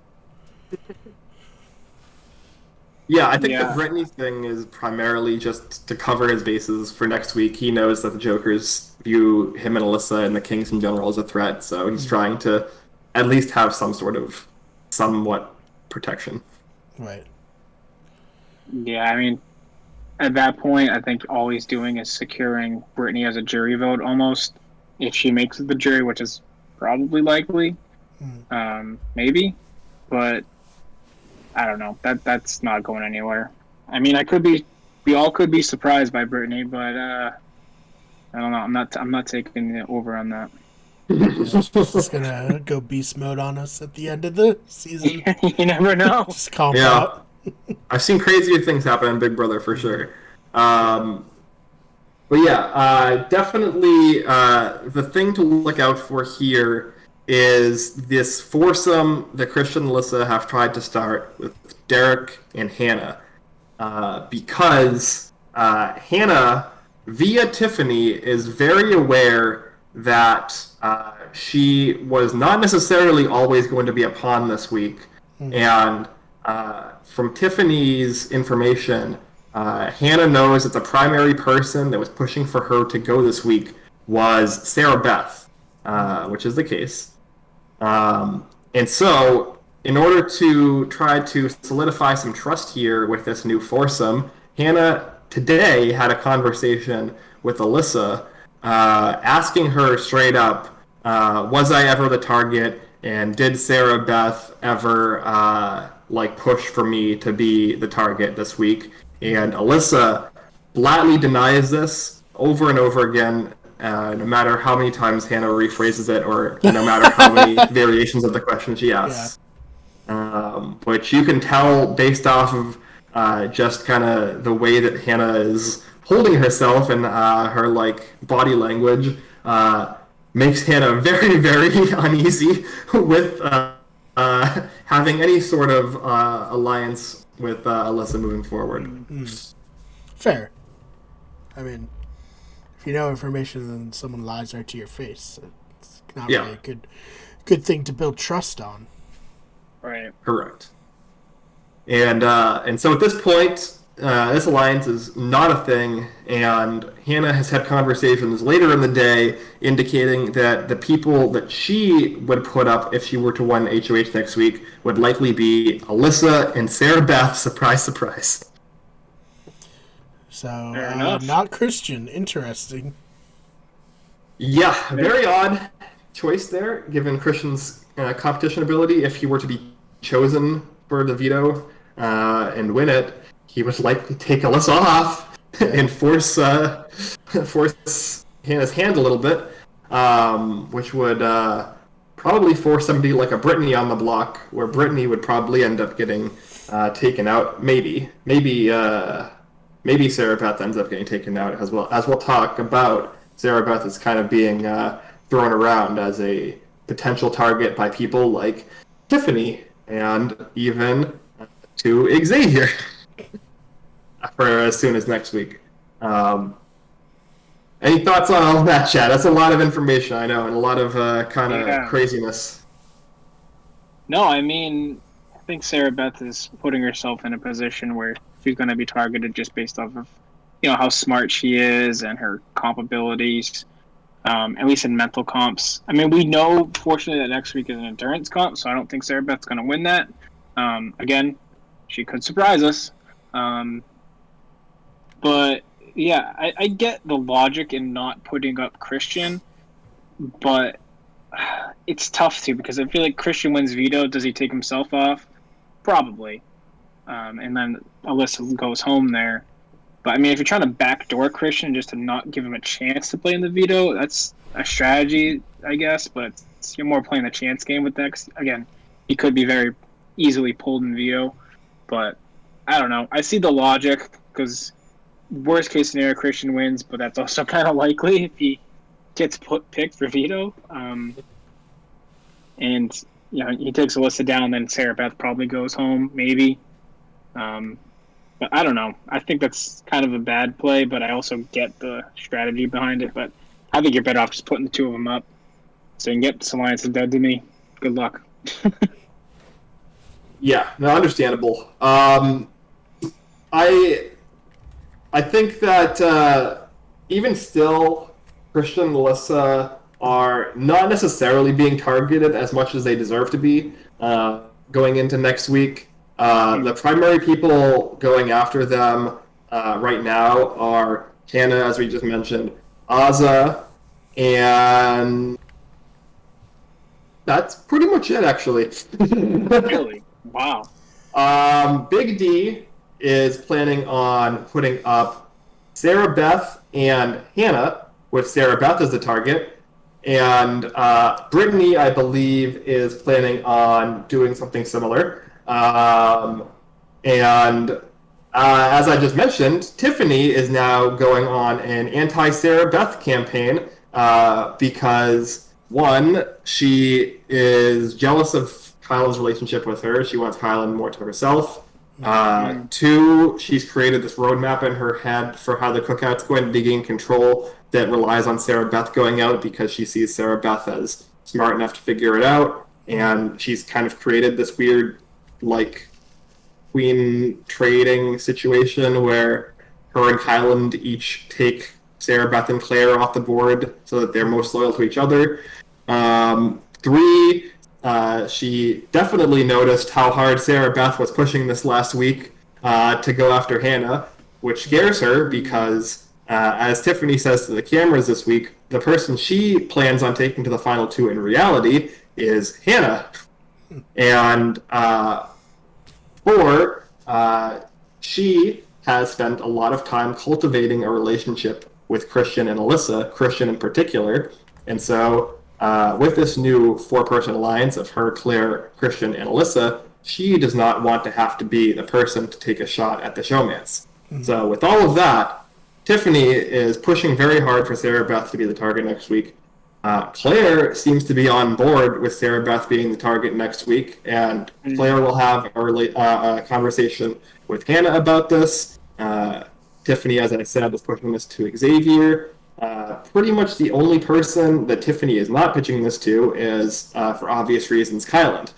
[SPEAKER 1] Yeah, I think the Brittany thing is primarily just to cover his bases for next week. He knows that the Jokers view him and Alyssa and the Kings in general as a threat, so he's trying to at least have some sort of somewhat protection.
[SPEAKER 3] Right.
[SPEAKER 2] Yeah, I mean, at that point, I think all he's doing is securing Brittany as a jury vote almost. If she makes it the jury, which is probably likely, maybe, but I don't know. That's not going anywhere. I mean, we all could be surprised by Brittany, but I don't know. I'm not taking it over on that.
[SPEAKER 3] Just gonna go beast mode on us at the end of the season.
[SPEAKER 2] You never know.
[SPEAKER 3] Just comp out.
[SPEAKER 1] I've seen crazier things happen in Big Brother for sure. But yeah, definitely the thing to look out for here is this foursome that Christian and Alyssa have tried to start with Derek and Hannah. Because Hannah, via Tiffany, is very aware that she was not necessarily always going to be a pawn this week. And from Tiffany's information, Hannah knows that the primary person that was pushing for her to go this week was Sarah Beth, which is the case. And so, in order to try to solidify some trust here with this new foursome, Hannah today had a conversation with Alyssa, asking her straight up, was I ever the target, and did Sarah Beth ever push for me to be the target this week? And Alyssa flatly denies this over and over again, no matter how many times Hannah rephrases it, or no matter how many variations of the question she asks. Which you can tell based off of just kind of the way that Hannah is holding herself and her body language makes Hannah very, very uneasy with having any sort of alliance with Alyssa moving forward.
[SPEAKER 3] Fair. I mean, if you know information and someone lies right to your face, it's not really a good thing to build trust on.
[SPEAKER 2] Right.
[SPEAKER 1] Correct. And so at this point, this alliance is not a thing, and Hannah has had conversations later in the day indicating that the people that she would put up if she were to win HOH next week would likely be Alyssa and Sarah Beth. Surprise, surprise.
[SPEAKER 3] So, not Christian. Interesting.
[SPEAKER 1] Yeah, very odd choice there, given Christian's competition ability. If he were to be chosen for the veto and win it, he would likely take Alyssa off and force Hannah's hand a little bit, which would probably force somebody like a Brittany on the block, where Brittany would probably end up getting taken out. Maybe Sarah Beth ends up getting taken out as well. As we'll talk about, Sarah Beth is kind of being thrown around as a potential target by people like Tiffany and even to Xavier for as soon as next week. Any thoughts on all that, Chad? That's a lot of information, I know, and a lot of craziness.
[SPEAKER 2] No, I mean, I think Sarah Beth is putting herself in a position where she's going to be targeted just based off of, how smart she is and her comp abilities, at least in mental comps. I mean, we know, fortunately, that next week is an endurance comp, so I don't think Sarah Beth's going to win that. Again, she could surprise us. But, yeah, I get the logic in not putting up Christian, but it's tough, too, because I feel like Christian wins veto. Does he take himself off? Probably. And then Alyssa goes home there. But, I mean, if you're trying to backdoor Christian just to not give him a chance to play in the veto, that's a strategy, I guess. But you're more playing the chance game with that. 'Cause, again, he could be very easily pulled in veto. But, I don't know. I see the logic, because worst case scenario, Christian wins, but that's also kind of likely if he gets picked for veto. And, he takes Alyssa down, then Sarah Beth probably goes home, maybe. But I don't know. I think that's kind of a bad play, but I also get the strategy behind it. But I think you're better off just putting the two of them up. So you can get this alliance is dead to me. Good luck.
[SPEAKER 1] Yeah, no, understandable. I think that even still, Christian and Alyssa are not necessarily being targeted as much as they deserve to be going into next week. The primary people going after them right now are Hannah, as we just mentioned, Azza, and that's pretty much it, actually.
[SPEAKER 2] Really? Wow.
[SPEAKER 1] Big D is planning on putting up Sarah Beth and Hannah, with Sarah Beth as the target. And Brittany, I believe, is planning on doing something similar. And as I just mentioned, Tiffany is now going on an anti-Sarah Beth campaign because One, she is jealous of Kylan's relationship with her. She wants Kylan more to herself. Two, she's created this roadmap in her head for how the cookout's going to be gain control that relies on Sarah Beth going out because she sees Sarah Beth as smart enough to figure it out. And she's kind of created this weird, like, queen trading situation where her and Kylan each take Sarah Beth and Claire off the board so that they're most loyal to each other. Three, she definitely noticed how hard Sarah Beth was pushing this last week to go after Hannah, which scares her because, as Tiffany says to the cameras this week, the person she plans on taking to the final two in reality is Hannah. And four, she has spent a lot of time cultivating a relationship with Christian and Alyssa, Christian in particular. And so with this new four-person alliance of her, Claire, Christian, and Alyssa, she does not want to have to be the person to take a shot at the showmance. Mm-hmm. So with all of that, Tiffany is pushing very hard for Sarah Beth to be the target next week. Claire seems to be on board with Sarah Beth being the target next week, and Claire will have a conversation with Hannah about this. Tiffany, as I said, is pushing this to Xavier. Pretty much the only person that Tiffany is not pitching this to is, for obvious reasons, Kylan.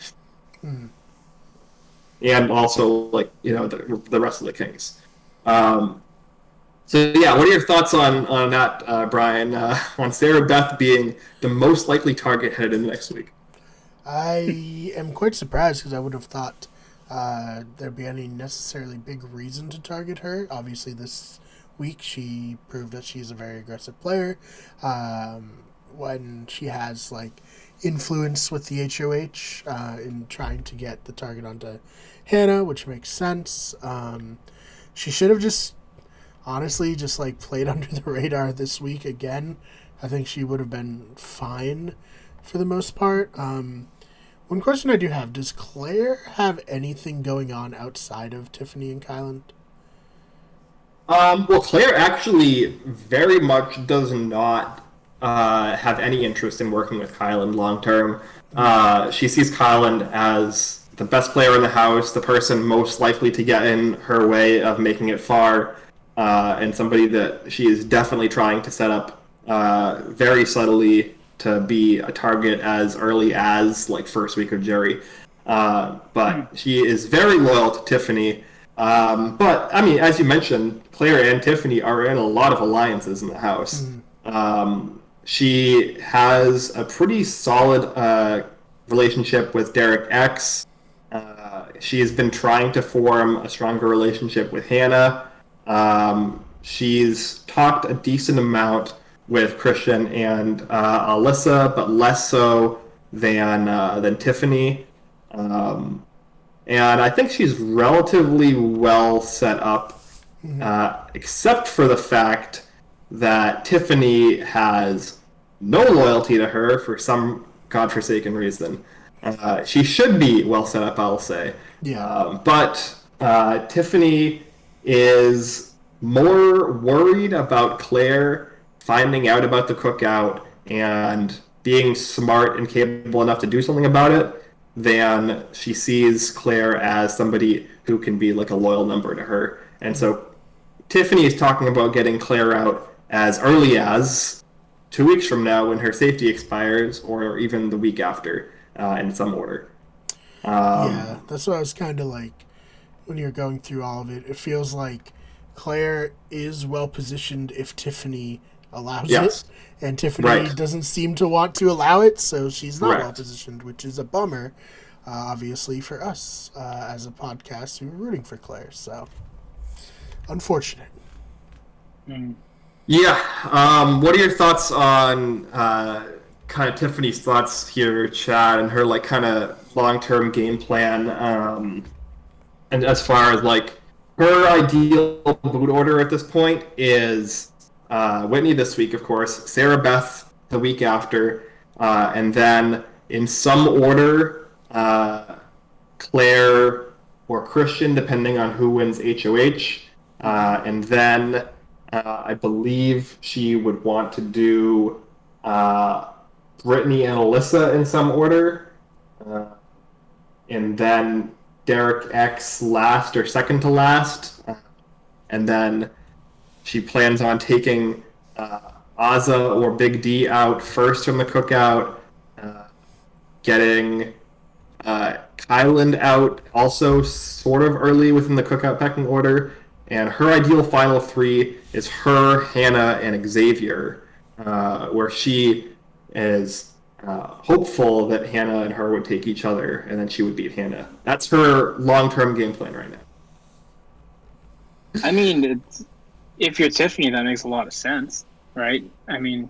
[SPEAKER 1] And also, like, the rest of the Kings. So yeah, what are your thoughts on that, Brian? On Sarah Beth being the most likely target headed into next week?
[SPEAKER 3] I am quite surprised because I would have thought there'd be any necessarily big reason to target her. Obviously, this week she proved that she's a very aggressive player. When she has like influence with the HOH in trying to get the target onto Hannah, which makes sense. She should have honestly just like played under the radar this week again. I think she would have been fine for the most part. One question I do have, does Claire have anything going on outside of Tiffany and Kylan?
[SPEAKER 1] Well, Claire actually very much does not have any interest in working with Kylan long term. She sees Kylan as the best player in the house, the person most likely to get in her way of making it far, and somebody that she is definitely trying to set up very subtly to be a target as early as like first week of Jerry. But she is very loyal to Tiffany. But I mean, as you mentioned, Claire and Tiffany are in a lot of alliances in the house. She has a pretty solid relationship with Derek X. She has been trying to form a stronger relationship with Hannah. She's talked a decent amount with Christian and Alyssa, but less so than Tiffany. And I think she's relatively well set up, except for the fact that Tiffany has no loyalty to her for some godforsaken reason. She should be well set up, I'll say.
[SPEAKER 3] Yeah.
[SPEAKER 1] But Tiffany is more worried about Claire finding out about the cookout and being smart and capable enough to do something about it than she sees Claire as somebody who can be like a loyal number to her. And so Tiffany is talking about getting Claire out as early as 2 weeks from now when her safety expires, or even the week after, in some order.
[SPEAKER 3] Yeah, that's what I was kind of like when you're going through all of it. It feels like Claire is well positioned if Tiffany allows it, and Tiffany doesn't seem to want to allow it, so she's not well positioned, which is a bummer, obviously, for us as a podcast who are rooting for Claire. So, unfortunate.
[SPEAKER 1] Yeah. What are your thoughts on kind of Tiffany's thoughts here, Chad, and her like kind of long-term game plan, and as far as like her ideal boot order at this point is Whitney this week, of course, Sarah Beth the week after, and then in some order, Claire or Christian, depending on who wins HOH, and then I believe she would want to do Brittany and Alyssa in some order, and then Derek X last or second to last, and then she plans on taking Azza or Big D out first from the cookout, getting Kyland out also sort of early within the cookout pecking order, and her ideal final three is her, Hannah, and Xavier, where she is hopeful that Hannah and her would take each other, and then she would beat Hannah. That's her long-term game plan right now.
[SPEAKER 2] I mean, if you're Tiffany, that makes a lot of sense, right? I mean,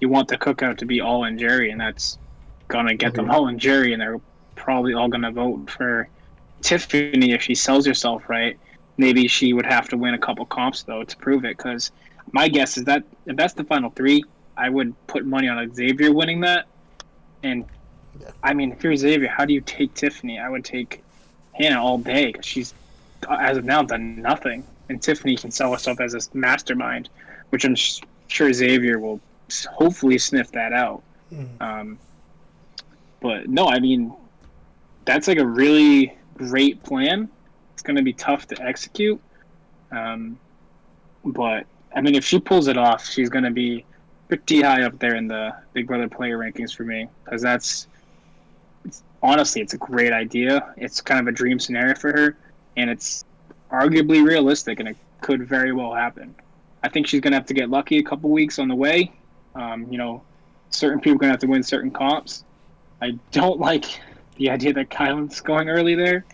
[SPEAKER 2] you want the cookout to be all in Jerry, and that's gonna get them all in Jerry, and they're probably all gonna vote for Tiffany if she sells herself right. Maybe she would have to win a couple comps though to prove it. Because my guess is that if that's the final three, I would put money on Xavier winning that. And I mean, if you're Xavier, how do you take Tiffany? I would take Hannah all day because she's as of now done nothing, and Tiffany can sell herself as a mastermind, which I'm sure Xavier will hopefully sniff that out. But no, I mean, that's like a really great plan. It's going to be tough to execute. But, I mean, if she pulls it off, she's going to be pretty high up there in the Big Brother player rankings for me. Because honestly, it's a great idea. It's kind of a dream scenario for her. And it's arguably realistic, and it could very well happen. I think she's going to have to get lucky a couple weeks on the way. Certain people are going to have to win certain comps. I don't like the idea that Kylan's going early there.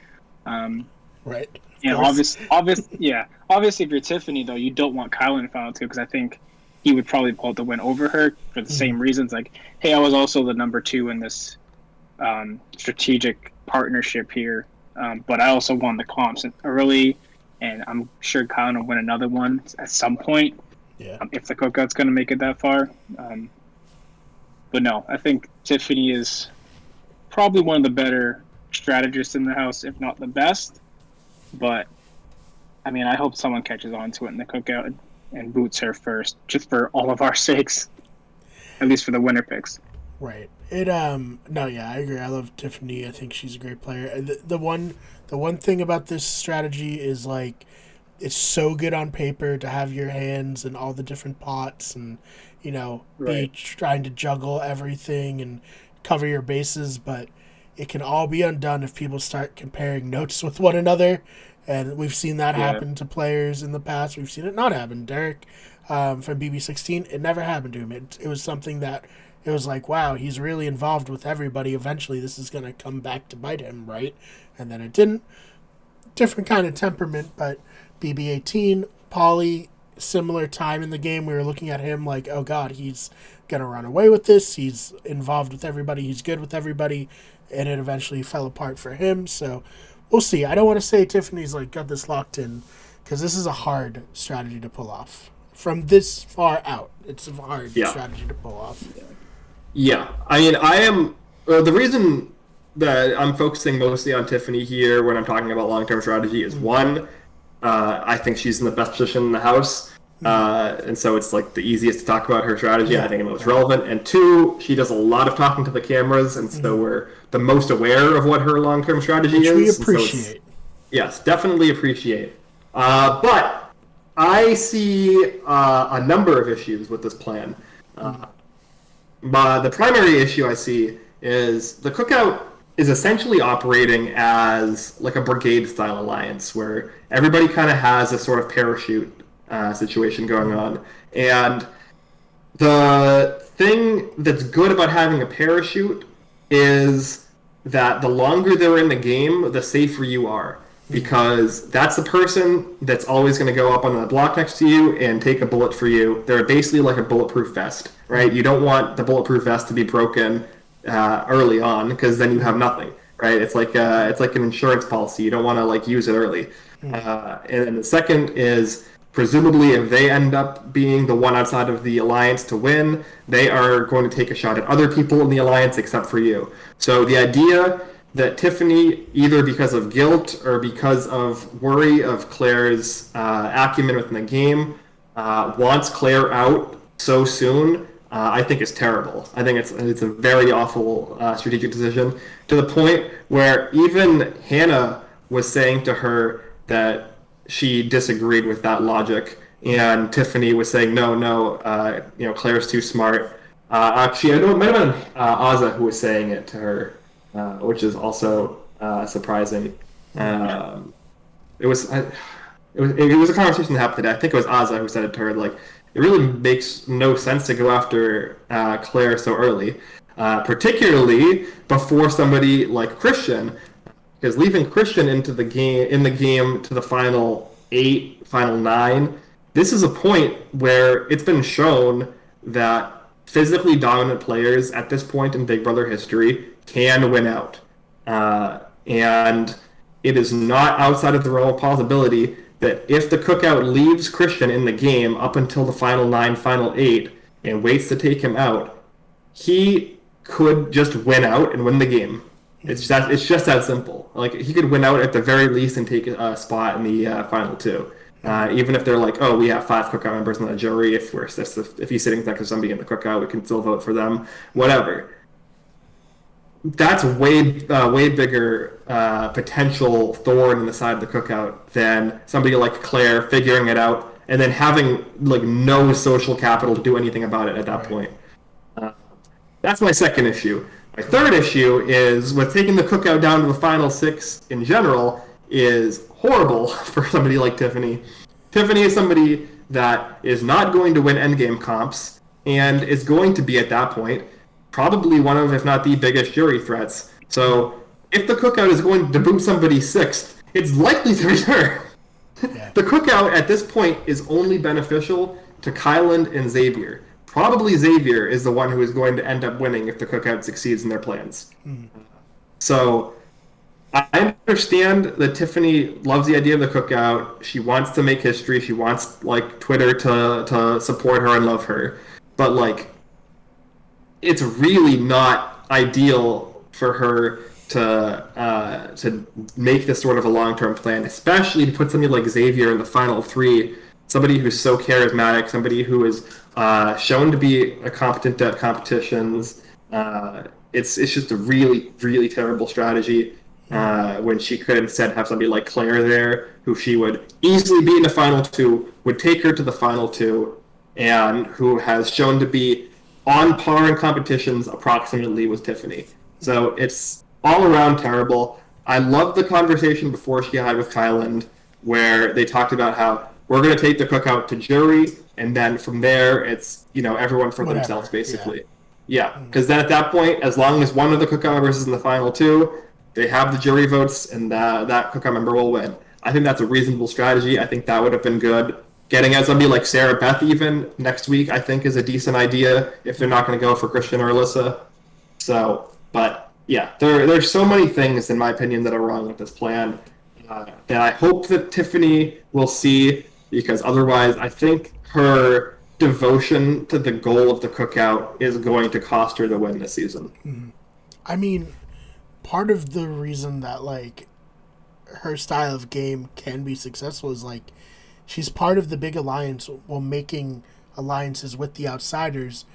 [SPEAKER 3] Right.
[SPEAKER 2] Obviously, if you're Tiffany, though, you don't want Kylan in final two, because I think he would probably pull out the win over her for the same reasons. Like, hey, I was also the number two in this strategic partnership here, but I also won the comps early, and I'm sure Kylan will win another one at some point.
[SPEAKER 3] Yeah.
[SPEAKER 2] If the cookout's going to make it that far. But no, I think Tiffany is probably one of the better strategists in the house, if not the best. But, I mean, I hope someone catches on to it in the cookout and boots her first, just for all of our sakes, at least for the winner picks.
[SPEAKER 3] Right. I agree. I love Tiffany. I think she's a great player. The one thing about this strategy is, like, it's so good on paper to have your hands in all the different pots and, be trying to juggle everything and cover your bases, but it can all be undone if people start comparing notes with one another. And we've seen that happen to players in the past. We've seen it not happen. Derek from BB16, it never happened to him. It was something that it was like, wow, he's really involved with everybody. Eventually this is going to come back to bite him, right? And then it didn't. Different kind of temperament, but BB18, Pauly, similar time in the game, we were looking at him like, oh God, he's going to run away with this. He's involved with everybody. He's good with everybody. And it eventually fell apart for him. So we'll see. I don't want to say Tiffany's like got this locked in, because this is a hard strategy to pull off. From this far out, it's a hard strategy to pull off.
[SPEAKER 1] Yeah. I mean, I am... the reason that I'm focusing mostly on Tiffany here when I'm talking about long-term strategy is, one, I think she's in the best position in the house. And so it's like the easiest to talk about her strategy. I think the most relevant. And two, she does a lot of talking to the cameras, and so we're the most aware of what her long-term strategy is.
[SPEAKER 3] We appreciate.
[SPEAKER 1] Yes, definitely appreciate. But I see a number of issues with this plan. But the primary issue I see is the cookout is essentially operating as like a brigade-style alliance where everybody kind of has a sort of parachute situation going on. And the thing that's good about having a parachute is that the longer they're in the game, the safer you are. Because that's the person that's always going to go up on the block next to you and take a bullet for you. They're basically like a bulletproof vest, right? You don't want the bulletproof vest to be broken early on, because then you have nothing, right? It's like an insurance policy. You don't want to like use it early. And then the second is, presumably, if they end up being the one outside of the alliance to win, they are going to take a shot at other people in the alliance except for you. So the idea that Tiffany, either because of guilt or because of worry of Claire's acumen within the game, wants Claire out so soon, I think is terrible. I think it's a very awful strategic decision, to the point where even Hannah was saying to her that she disagreed with that logic, and Tiffany was saying no, Claire's too smart. Actually, I know it might have been Azza who was saying it to her, which is also surprising. It was a conversation that happened today. I think it was Azza who said it to her. Like, it really makes no sense to go after Claire so early, particularly before somebody like Christian, because leaving Christian into the game to the final 8, final 9. This is a point where it's been shown that physically dominant players at this point in Big Brother history can win out, and it is not outside of the realm of possibility that if the cookout leaves Christian in the game up until the final 9, final 8, and waits to take him out, he could just win out and win the game. It's just that simple. Like, he could win out at the very least and take a spot in the final 2. Even if they're like, oh, we have 5 cookout members in the jury, if he's sitting next to somebody in the cookout, we can still vote for them. Whatever. That's way bigger potential thorn in the side of the cookout than somebody like Claire figuring it out and then having like no social capital to do anything about it at that point. That's my second issue. My third issue is with taking the cookout down to the final 6 in general is horrible for somebody like Tiffany. Tiffany is somebody that is not going to win endgame comps and is going to be at that point probably one of, if not the biggest jury threats. So if the cookout is going to boot somebody 6th, it's likely to be her. Yeah. The cookout at this point is only beneficial to Kyland and Xavier. Probably Xavier is the one who is going to end up winning if the cookout succeeds in their plans. So I understand that Tiffany loves the idea of the cookout. She wants to make history. She wants like Twitter to support her and love her. But like, it's really not ideal for her to make this sort of a long-term plan, especially to put somebody like Xavier in the final 3, somebody who's so charismatic, somebody who is shown to be a competent at competitions. It's just a really, really terrible strategy when she could instead have somebody like Claire there, who she would easily be in the final 2, would take her to the final 2, and who has shown to be on par in competitions approximately with Tiffany. So it's all around terrible. I love the conversation before she had with Kyland, where they talked about how we're going to take the cookout to jury, and then from there it's, everyone for themselves, basically. Yeah, because then at that point, as long as one of the cookout members is in the final 2, they have the jury votes, and that cookout member will win. I think that's a reasonable strategy. I think that would have been good. Getting at somebody like Sarah Beth even next week, I think, is a decent idea if they're not going to go for Christian or Alyssa. So, but yeah, there's so many things, in my opinion, that are wrong with this plan that I hope that Tiffany will see, because otherwise I think her devotion to the goal of the cookout is going to cost her the win this season.
[SPEAKER 3] I mean, part of the reason that like her style of game can be successful is like she's part of the big alliance while making alliances with the outsiders,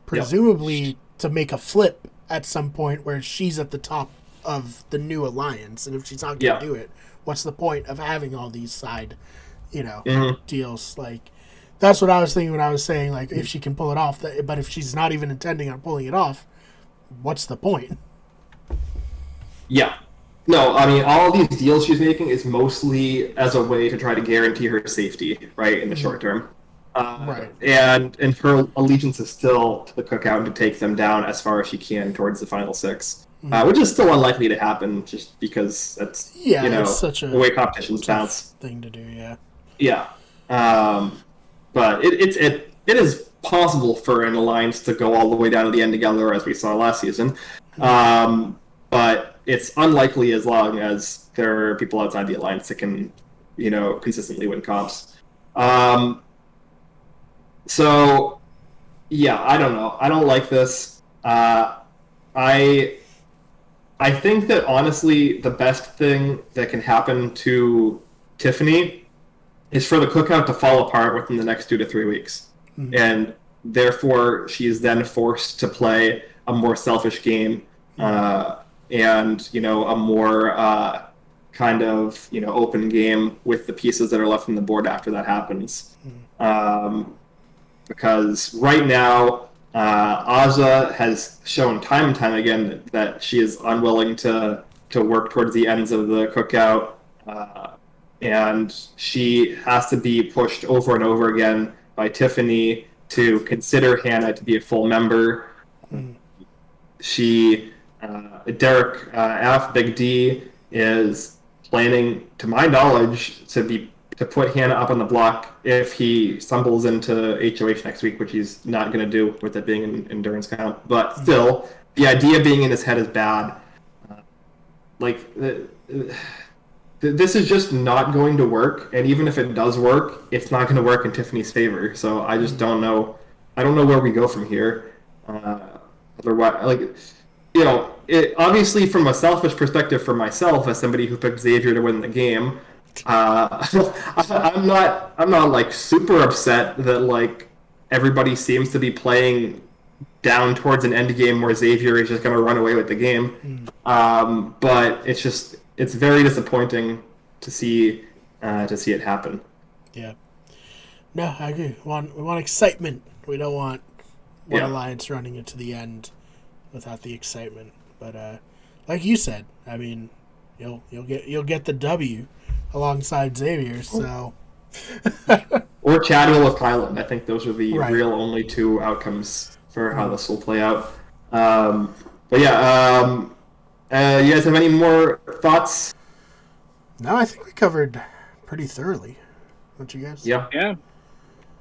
[SPEAKER 3] presumably to make a flip at some point where she's at the top of the new alliance. And if she's not going to do it, what's the point of having all these side, deals? Like, that's what I was thinking when I was saying, like, if she can pull it off. But if she's not even intending on pulling it off, what's the point?
[SPEAKER 1] Yeah. No, I mean, all these deals she's making is mostly as a way to try to guarantee her safety, right, in the short term. Right. And her allegiance is still to the cookout and to take them down as far as she can towards the final 6, which is still unlikely to happen just because that's,
[SPEAKER 3] it's such
[SPEAKER 1] the way competitions bounce.
[SPEAKER 3] Thing to do, yeah.
[SPEAKER 1] Yeah. But it is possible for an alliance to go all the way down to the end together, as we saw last season. But it's unlikely as long as there are people outside the alliance that can, consistently win comps. So, yeah, I don't know. I don't like this. I think that, honestly, the best thing that can happen to Tiffany is for the cookout to fall apart within the next 2 to 3 weeks. And Therefore, she is then forced to play a more selfish game, and a more kind of open game with the pieces that are left on the board after that happens. Because right now, Aja has shown time and time again that she is unwilling to work towards the ends of the cookout, and she has to be pushed over and over again by Tiffany to consider Hannah to be a full member. Derek F. Big D is planning, to my knowledge, to put Hannah up on the block if he stumbles into HOH next week, which he's not going to do with it being an endurance count. But still, the idea being in his head is bad. This is just not going to work, and even if it does work, it's not going to work in Tiffany's favor. So I just don't know. I don't know where we go from here. Otherwise, obviously from a selfish perspective for myself, as somebody who picked Xavier to win the game, I'm not like super upset that like everybody seems to be playing down towards an end game where Xavier is just going to run away with the game. But it's very disappointing to see it happen.
[SPEAKER 3] Yeah. No, I agree. We want excitement. We don't want one alliance running into the end without the excitement. But like you said, I mean, you'll get the W alongside Xavier. So.
[SPEAKER 1] Or Chadwell with Kylan. I think those are the real only two outcomes for how this will play out. But yeah, you guys have any more thoughts?
[SPEAKER 3] No, I think we covered pretty thoroughly. Don't you guys?
[SPEAKER 1] Yeah.
[SPEAKER 2] Yeah.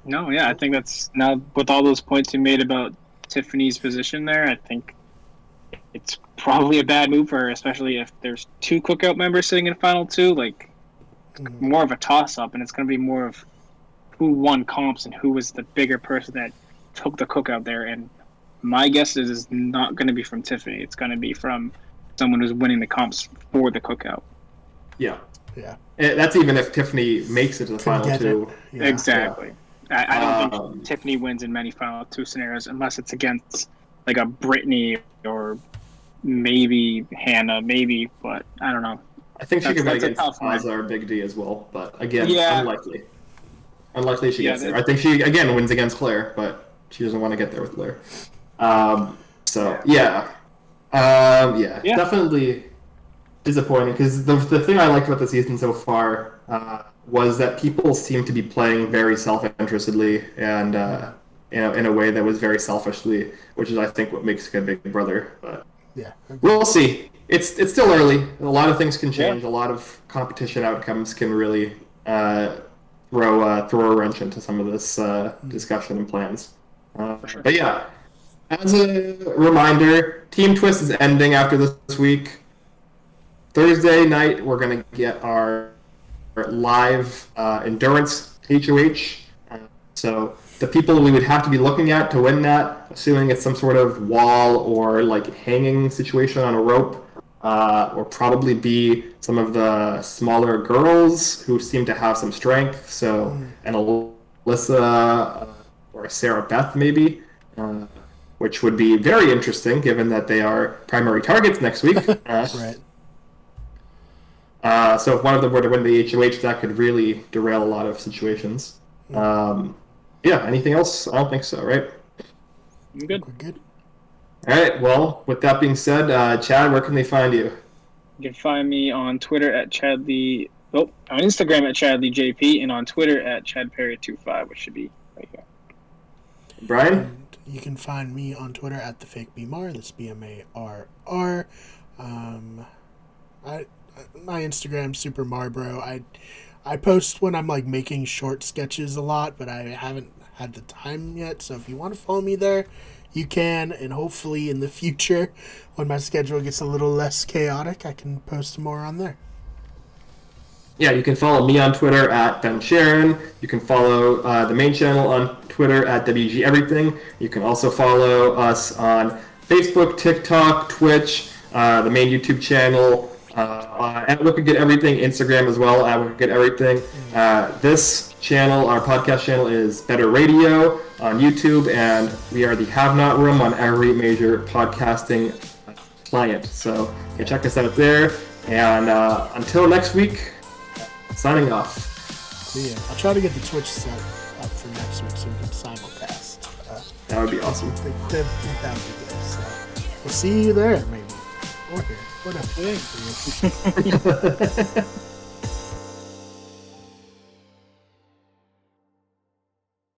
[SPEAKER 2] No, yeah, I think that's, now with all those points you made about Tiffany's position there, I think it's probably a bad move for her, especially if there's two cookout members sitting in final two, like more of a toss-up, and it's going to be more of who won comps and who was the bigger person that took the cookout there. And my guess is it's not going to be from Tiffany. It's going to be from someone who's winning the comps for the cookout.
[SPEAKER 1] Yeah.
[SPEAKER 3] Yeah.
[SPEAKER 1] That's even if Tiffany makes it to the final two.
[SPEAKER 3] Yeah.
[SPEAKER 2] Exactly. Yeah. I don't think Tiffany wins in many final two scenarios unless it's against like a Brittany or maybe Hannah, but I don't know.
[SPEAKER 1] I think she could bet against Aza or Big D as well, but again, unlikely. Unlikely she gets there. I think she, again, wins against Claire, but she doesn't want to get there with Claire. Definitely disappointing, because the thing I liked about the season so far was that people seem to be playing very self-interestedly and in a way that was very selfishly, which is, I think, what makes a good Big Brother. But we'll see. It's still early. A lot of things can change. A lot of competition outcomes can really throw a wrench into some of this discussion and plans. But yeah, as a reminder, Team Twist is ending after this week. Thursday night, we're going to get our live endurance HOH. So the people we would have to be looking at to win that, assuming it's some sort of wall or like hanging situation on a rope, will probably be some of the smaller girls who seem to have some strength. So an Alyssa or a Sarah Beth maybe, which would be very interesting given that they are primary targets next week.
[SPEAKER 3] Right.
[SPEAKER 1] So if one of them were to win the HOH, that could really derail a lot of situations. Anything else? I don't think so, right?
[SPEAKER 2] I'm good.
[SPEAKER 3] We're good.
[SPEAKER 1] All right, well, with that being said, Chad, where can they find you?
[SPEAKER 2] You can find me on Twitter at Chadley, on Instagram at ChadleyJP, and on Twitter at ChadPerry25, which should be right here.
[SPEAKER 1] Brian?
[SPEAKER 3] And you can find me on Twitter at TheFakeBMar, that's BMARR. My Instagram's Super Marbro. I post when I'm like making short sketches a lot, but I haven't had the time yet. So if you want to follow me there, you can, and hopefully in the future, when my schedule gets a little less chaotic, I can post more on there.
[SPEAKER 1] Yeah, you can follow me on Twitter at Ben Sharon. You can follow the main channel on Twitter at WG Everything. You can also follow us on Facebook, TikTok, Twitch, the main YouTube channel, at Wicked Get Everything, Instagram as well, at Wicked Get Everything. This channel, our podcast channel is Better Radio on YouTube, and we are the Have Not Room on every major podcasting client. So you can check us out there. And until next week, signing off.
[SPEAKER 3] See ya. I'll try to get the Twitch set up for next week so we can simulcast.
[SPEAKER 1] That would be awesome.
[SPEAKER 3] I think that would be good. So we'll see you there, maybe. Or here. Whatever.
[SPEAKER 2] Yeah.